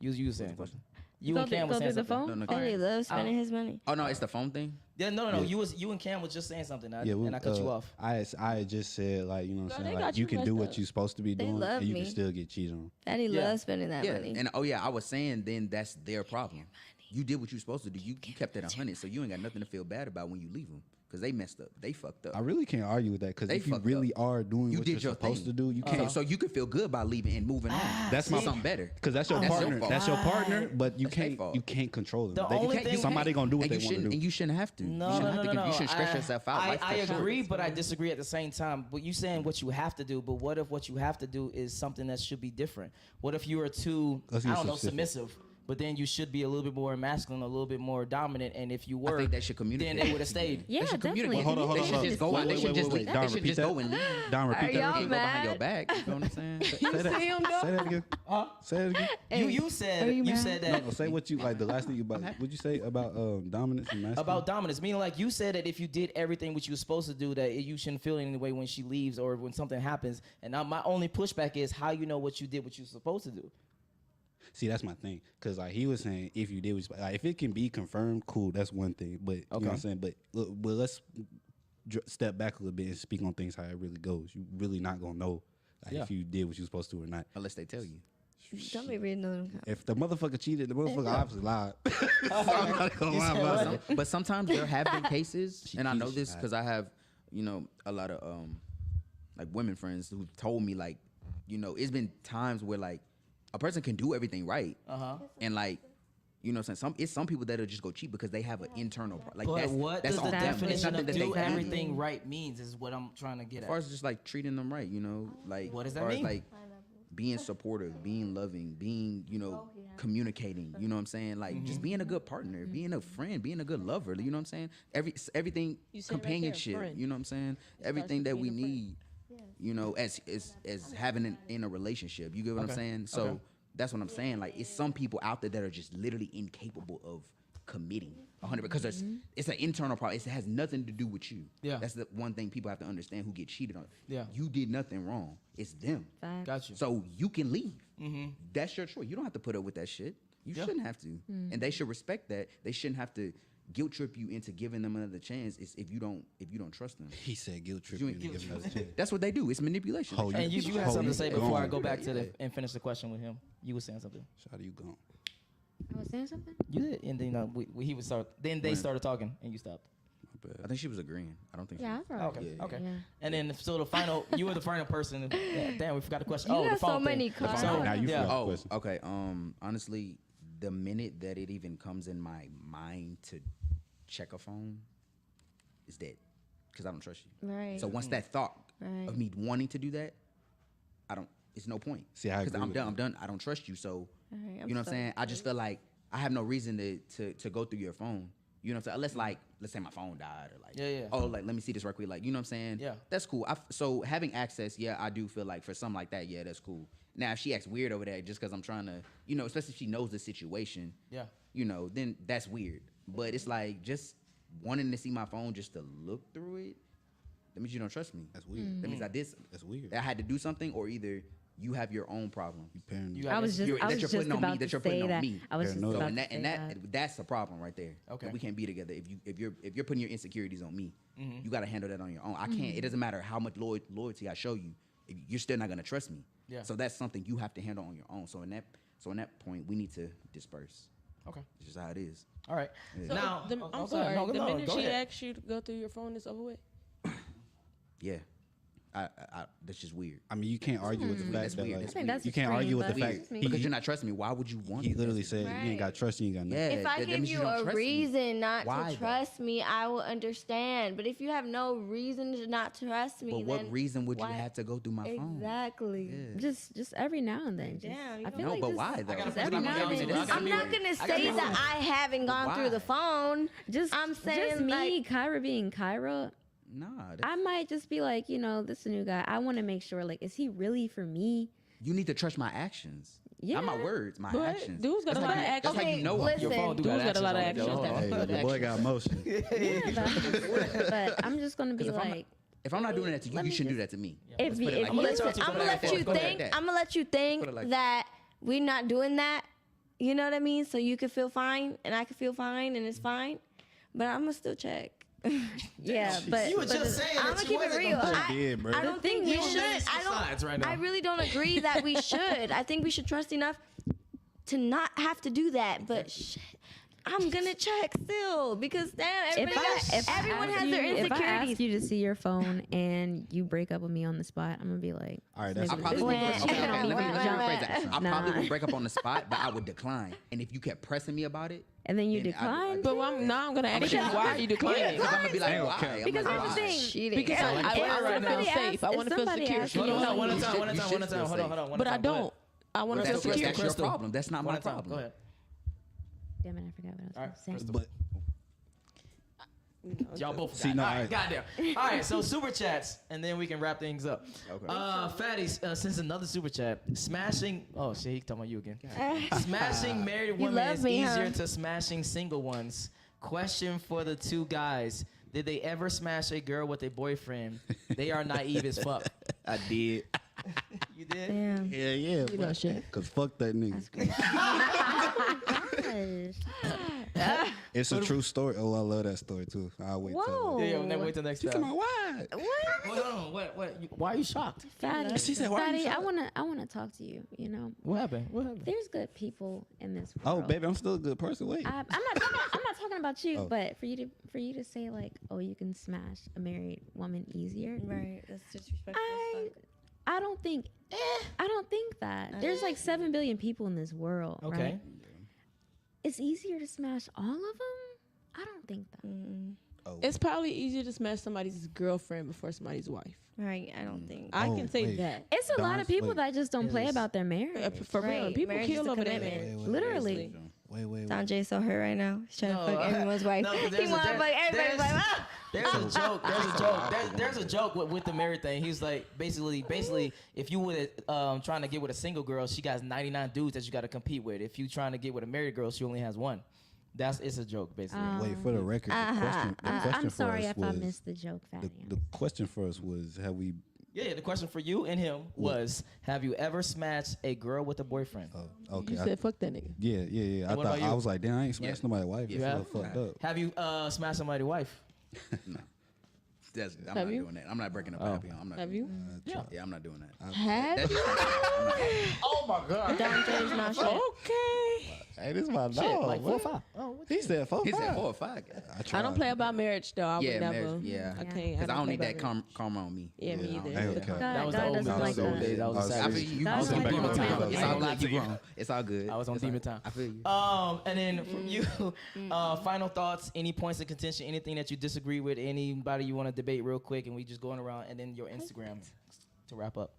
You was saying a question. You and Cam was Go saying through the something. phone. No, Oh, he loves spending his money. Oh no, it's the phone thing. Yeah, no. Yeah. You and Cam was just saying something, Yeah, and I cut you off. I had just said, like, you know what Girl, I'm they saying, got like, you you can messed do what up. you're supposed to be They doing, love and you me. can still get cheated on. Daddy Yeah. loves spending that Yeah, money. and I was saying then that's their problem. You did what you're supposed to do. You kept it 100, so you ain't got nothing to feel bad about when you leave them because they messed up. They fucked up. I really can't argue with that because They if you fucked really up. are doing You what did you're your supposed thing. to do, you can't. So you could feel good by leaving and moving on. That's See my- something better. Because that's your That's your partner. fault. That's your partner, but you That's their can't. fault. You can't control them. The They- only thing- somebody gonna do what and they you want to shouldn't, do. and you shouldn't have to. No, you no, shouldn't no, have to. no, You shouldn't stress I- yourself out. I Life's too short. agree, but I disagree at the same time. But you saying what you have to do, but what if what you have to do is something that should be different? What if you are too, Let's I get don't know, specific. submissive? But then you should be a little bit more masculine, a little bit more dominant. And if you were, I think they should communicate. then they would have stayed. Yeah, They should definitely. communicate. Hold on, hold They on, should hold on. just go. They should just leave. Don, They should repeat just that. go and leave. Don, repeat Are that. y'all Can't go behind your mad? back. You know what I'm saying? Say that. see him, Say that again. Say it again. You said are you mad? said No, that no, say what you like. The last thing you about. What'd you say about dominance and masculine? about dominance, meaning like you said that if you did everything what you were supposed to do, that you shouldn't feel any way when she leaves or when something happens. And now my only pushback is how you know what you did, what you were supposed to do. See, that's my thing. Cause like he was saying, if you did, like, if it can be confirmed, cool. That's one thing. But you know what I'm saying. But let's step back a little bit and speak on things how it really goes. You really not gonna know if you did what you were supposed to or not. Unless they tell you. Don't be reading them. If the motherfucker cheated, the motherfucker obviously lied. I'm not gonna lie about it. But sometimes there have been cases, and I know cheated, this because I have, a lot of like women friends who told me like, it's been times where like a person can do everything right, and like, it's some people that'll just go cheat because they have an internal like But what that's does the on them. It's definition nothing of that they do can everything right means is what I'm trying to get As far at. as just like treating them right, like What does that as far as, mean? like being supportive, being loving, being, communicating, you know what I'm saying? Like just being a good partner, being a friend, being a good lover, you know what I'm saying? Everything You said it right there, companionship, friend. you know what I'm saying? Everything that we need, as having in a relationship. You get what I'm saying? So that's what I'm saying. Like it's some people out there that are just literally incapable of committing 100 because it's an internal problem. It has nothing to do with you. Yeah. That's the one thing people have to understand who get cheated on. Yeah. You did nothing wrong. It's them. Facts. Got you. So you can leave. That's your choice. You don't have to put up with that shit. You shouldn't have to. And they should respect that. They shouldn't have to guilt trip you into giving them another chance if you don't trust them. He said guilt trip You you ain't to give guilt another chance. That's what they do. It's manipulation. Oh, And you had Oh, something you to say gone. before I go back to and finish the question with him. You were saying something. Shout you gone. I was saying something. You did, and then he would start. Then they started talking, and you stopped. My bad. I think she was agreeing. I don't think Yeah, I she probably. Okay, Yeah. okay. Yeah. And then so the final, you were the final person. Damn, we forgot the question. You the got so phone many thing. cards. So, Now you yeah. forgot. Oh, question. okay. Honestly, the minute that it even comes in my mind to check a phone is dead because I don't trust you. Right. So once that thought Right. of me wanting to do that, it's no point. See, I because agree I'm with done. that. I'm done. I don't trust you. So Alright, you know what I'm saying? I just feel like I have no reason to go through your phone. You know what I'm saying? Unless like, let's say my phone died or like, Yeah. oh, like let me see this real quick. Like, you know what I'm saying? Yeah. That's cool. So having access, yeah, I do feel like for something like that, yeah, that's cool. Now if she acts weird over there just because I'm trying to, especially if she knows the situation, Yeah. then that's weird. But it's like just wanting to see my phone just to look through it, that means you don't trust me. That's weird. That means I did. That's weird. I had to do something, or either You have your own problem. Paranoid. I was just that you're putting on me. about That to you're putting say on that. me. I was just Paranoid. So about and to that say and that. that's the problem right there. Okay. That we can't be together. If you're putting your insecurities on me, you got to handle that on your own. I can't. It doesn't matter how much loyalty I show you. If you're still not gonna trust me. Yeah. So that's something you have to handle on your own. So in that point, we need to disperse. Okay. It's just how it is. All right. Yeah. So Now, I'm go ahead. sorry. No, The no, minute go she ahead. asks you to go through your phone, it's over with. Yeah. That's just weird. I mean, you can't argue with the That's fact that weird. like, That's I think that's you can't argue with the extreme, but fact it's just me. Because you're not trusting me. Why would you want he to? literally said you ain't got Right. trust, you ain't got nothing. Yeah. If I that give means you don't a trust me. reason not Why, to though? trust me, I will understand. But if you have no reason to not trust me, But what then reason would you why- have to go through my phone? Exactly. Yeah. Just every now and then. Just, Damn, you I don't- feel No, like but just, why though? I gotta Just put every it now on and me. then. I gotta I'm be not real. gonna I gotta say be that real. I haven't gone through the Why? phone. Just I'm saying, just me, like- Kyra being Kyra. Nah. I might just be like, this is a new guy. I want to make sure, like, is he really for me? You need to trust my actions. Yeah. Not my words, my But actions. dudes got That's a how lot you- of That's how actions. you know Okay, Your phone do Dudes got a lot of actions on it, actions. though. That's Hey, the boy got motion. Yeah, but I'm just gonna be 'Cause like, if I'm not doing that to you, Let you me shouldn't do just- that to me. if Let's you, put it if like you that. Listen, Let's I'm gonna let you Put it like think. that. I'm gonna let you think Put it like that we're not doing that. You know what I mean? So you can feel fine, and I can feel fine, and it's fine. But I'm gonna still check. Yeah, but You were just saying I'm that gonna you keep it wasn't real. gonna- I, did, bro. I don't think we should. I sides right now. I really don't agree that we should. I think we should trust enough to not have to do that. But shit, I'm gonna check still because damn, everyone has their if I ask insecurities. you to see your phone and you break up with me on the spot, I'm gonna be like, All right, that's I Maybe probably this would. nigga Okay, cheating on me let me from rephrase jump. that. I Nah. probably would break up on the spot, but I would decline. And if you kept pressing me about it, and then you then decline. But now I'm gonna ask you, why are you declining? because I'm gonna be like, why? I'm Because like, here's the why? thing. Cheating. Because I want to feel safe. I want to feel secure. Hold on, No, one at you a time, should- one at a you time, should one at a time. feel Hold on, hold on. one But at a I time. Go ahead. don't. I want to feel That's secure. your problem. That's not One my at a time. Go problem. ahead. Damn it, I forgot what I was All right, gonna say. Crystal. But Y'all both See, forgot. no, All right, I- goddamn. All right, so super chats, and then we can wrap things up. Okay. Fatties, since another super chat, smashing. Oh shit, he talking about you again. Smashing married You women love is me, huh? easier to smashing single ones. Question for the two guys: did they ever smash a girl with a boyfriend? They are naive as fuck. I did. You did? Damn. Yeah, yeah. You know shit. Cause fuck that nigga. Gosh. It's a true story. Oh, I love that story too. I'll wait. Whoa. Yeah, never wait till next She time. said, "Why?" Hold on, what? Why are you shocked? Fatty, She said, "Why are you Fatty, shocked?" I wanna talk to you. What happened? What happened? There's good people in this Oh, world. baby, I'm still a good person. Wait. I'm not talking about you, Oh. but for you to say like, oh, you can smash a married woman easier. Right, that's disrespectful. as fuck. I don't think that. There's like 7 billion people in this world. Okay. Right? It's easier to smash all of them. I don't think that. Oh. It's probably easier to smash somebody's girlfriend before somebody's wife. Right, I don't think. I Oh, can say wait. that. It's a lot Don't- of people wait. that just don't play Yes. about their marriage. For real. Right, People marriage kill is a over that. commitment. Literally. Wait. Don so hurt right now. He's trying to fuck everyone's wife. No, 'cause He there's a- want to fuck everybody's there's- wife. Ah! There's a joke. There's a joke with the married thing. He's like, basically, if you would trying to get with a single girl, she got 99 dudes that you got to compete with. If you trying to get with a married girl, she only has one. It's a joke, basically. Wait, for the record, the question I'm for sorry us if I was missed the joke, Fatty. the question for us was have we? Yeah, the question for you and him was, have you ever smashed a girl with a boyfriend? Oh, okay. You said fuck that nigga. Yeah. I what thought about you? I was like, damn, I ain't smashed Yeah. nobody's wife. You That's a have? little fucked up. Have you smashed somebody's wife? No. I'm Have not you? doing that. I'm not breaking up Oh. happy home. I'm not Have doing you? that. Yeah, I'm not doing that. Have? Oh my God. Don J's not shit. Okay. Hey, this is my dog. Shit, like 4 or man. 5. Oh, what He said 4 He said 5. 4 or 5. I don't play about marriage though. I Yeah, would never. marriage, yeah. I can't. Because I don't play need that about marriage. karma on me. Yeah, me I either. don't Hey, need okay. that. That was God the old doesn't me. like That was the old that. days. That was I the was I savage. feel you. That's I was like on the demon old time. man. It's all I good. You grown. It's all good. I was on It's all demon good. time. I feel you. And then from you, final thoughts, any points of contention, anything that you disagree with, anybody you want to debate real quick, and we just going around, and then your Instagram to wrap up.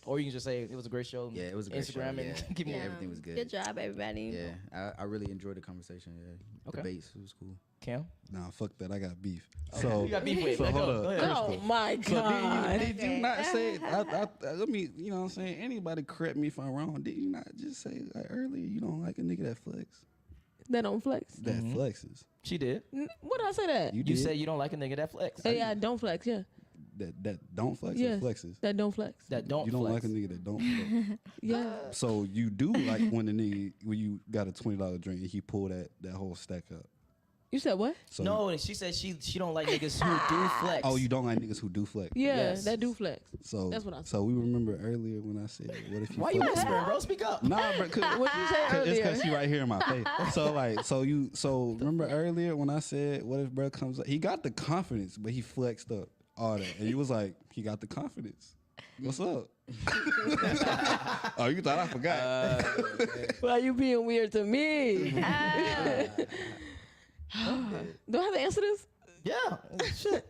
Or you can just say it was a great show. Yeah, it was a great Instagram show. and Yeah. keep Yeah, moving. everything was good. Good job, everybody. Yeah, I really enjoyed the conversation. Yeah, Okay. debates. It was cool. Cam? Nah, fuck that. I got beef. So You got beef with. so Let hold go. up. Go ahead. Oh my So god. did you not say? Let me. You know what I'm saying. Anybody correct me if I'm wrong. Did you not just say like earlier you don't like a nigga that flex? That don't flex. That flexes. She did. What did I say that? You did. said you don't like a nigga that flex. Yeah, I don't flex. Yeah. that don't flex or Yes. flexes? That don't flex. That don't You don't flex. like a nigga that don't flex. Yeah. So you do like when you got a $20 drink and he pull that whole stack up. You said what? So No, she said she don't like niggas who do flex. Oh, you don't like niggas who do flex. Yeah, Yes. that do flex. So That's what I said. So we remember earlier when I said, "What if you?" Why you flex? whispering, bro? Speak up. Nah, bro. What you say It's earlier? because she right here in my face. So remember earlier when I said, "What if bro comes up?" He got the confidence, but he flexed up all that, and he was like, "He got the confidence." What's up? Oh, you thought I forgot? Why you being weird to me? Do I have to answer this? Yeah. Shit.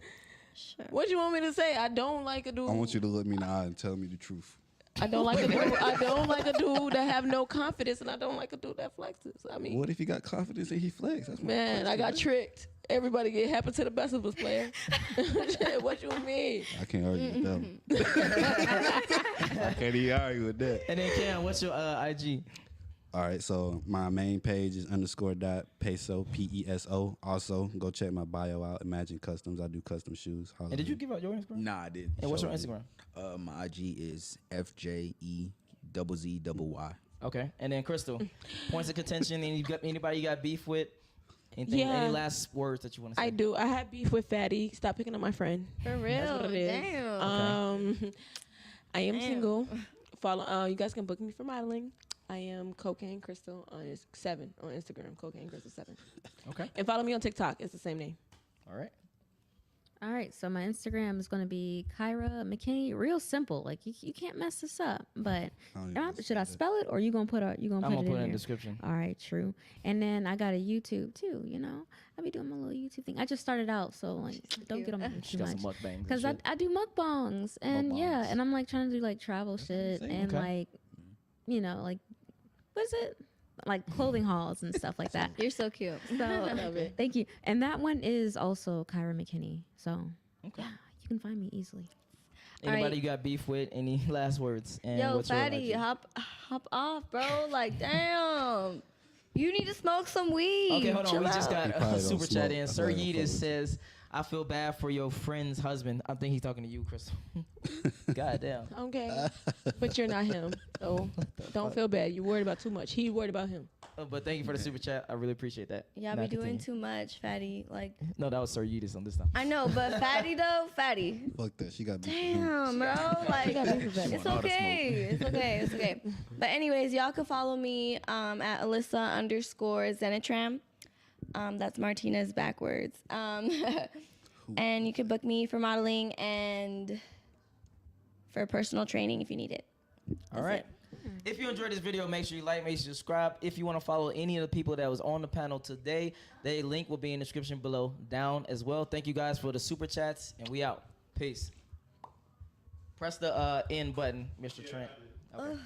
Sure. What you want me to say? I don't like a dude. I want you to look me in the eye and tell me the truth. I don't like a dude. I don't like a dude that have no confidence, and I don't like a dude that flexes. I mean, What if he got confidence and he flex? That's my man, I got question. tricked. Everybody get happen to the best of us, player. What you mean? I can't argue with that one. I can't even argue with that. And then Cam, what's your IG? All right, so my main page is _peso, PESO. Also, go check my bio out. Imagine Customs. I do custom shoes. Holla And did you at me. give out your Instagram? Nah, I didn't. And what's your Sure Instagram? did. My IG is FJEZZY. Okay. And then Crystal, points of contention. Anybody you got beef with? Anything? Yeah. Any last words that you want to say? I do. I had beef with Fatty. Stop picking on my friend. For real? That's what it is. Damn. I am Damn. single. Follow. You guys can book me for modeling. I am Cocaine Crystal on 7 on Instagram. Cocaine Crystal 7. Okay. And follow me on TikTok. It's the same name. All right. All right, so my Instagram is going to be Kyra McKinney. Real simple. Like you can't mess this up. But should I spell it or you gonna put it? I'm gonna put it in the here? description. All right, true. And then I got a YouTube too. You know, I be doing my little YouTube thing. I just started out, so like don't get on me She too got some much. mukbangs. and Because shit. I do mukbangs and yeah, Mukbangs. and I'm like trying to do like travel shit and Okay. like, you know, like what is it? Like clothing hauls and stuff like that. You're so cute. So Love it. thank you. And that one is also Kyra McKinney. So Okay. yeah, you can find me easily. Anybody Alright. you got beef with? Any last words? And Yo, what's your Fatty, IG? hop off, bro. Like, damn. You need to smoke some weed. Okay, hold on. Chill We just out. got He a probably super don't chat smoke. in. I Sir probably don't Yeetus fuck with says, "I feel bad for your friend's husband." I think he's talking to you, Crystal. God damn. Okay. But you're not him. So don't feel bad. You're worried about too much. He worried about him. But thank you for the super chat. I really appreciate that. Y'all Now be doing continue. too much, Fatty. Like, No, that was Sir Yeetus on this time. I know, but Fatty though, Fatty. Fuck that. She got beef with him. Damn, bro. Like, got beef with Fatty. it's okay. It's okay. It's okay. But anyways, y'all can follow me at Alyssa_Zenitram. That's Martinez backwards. And you can book me for modeling and for personal training if you need it. All right. If you enjoyed this video, make sure you like, make sure you subscribe. If you want to follow any of the people that was on the panel today, their link will be in the description below down as well. Thank you guys for the super chats, and we out. Peace. Press the end button, Mr. Trent. Okay.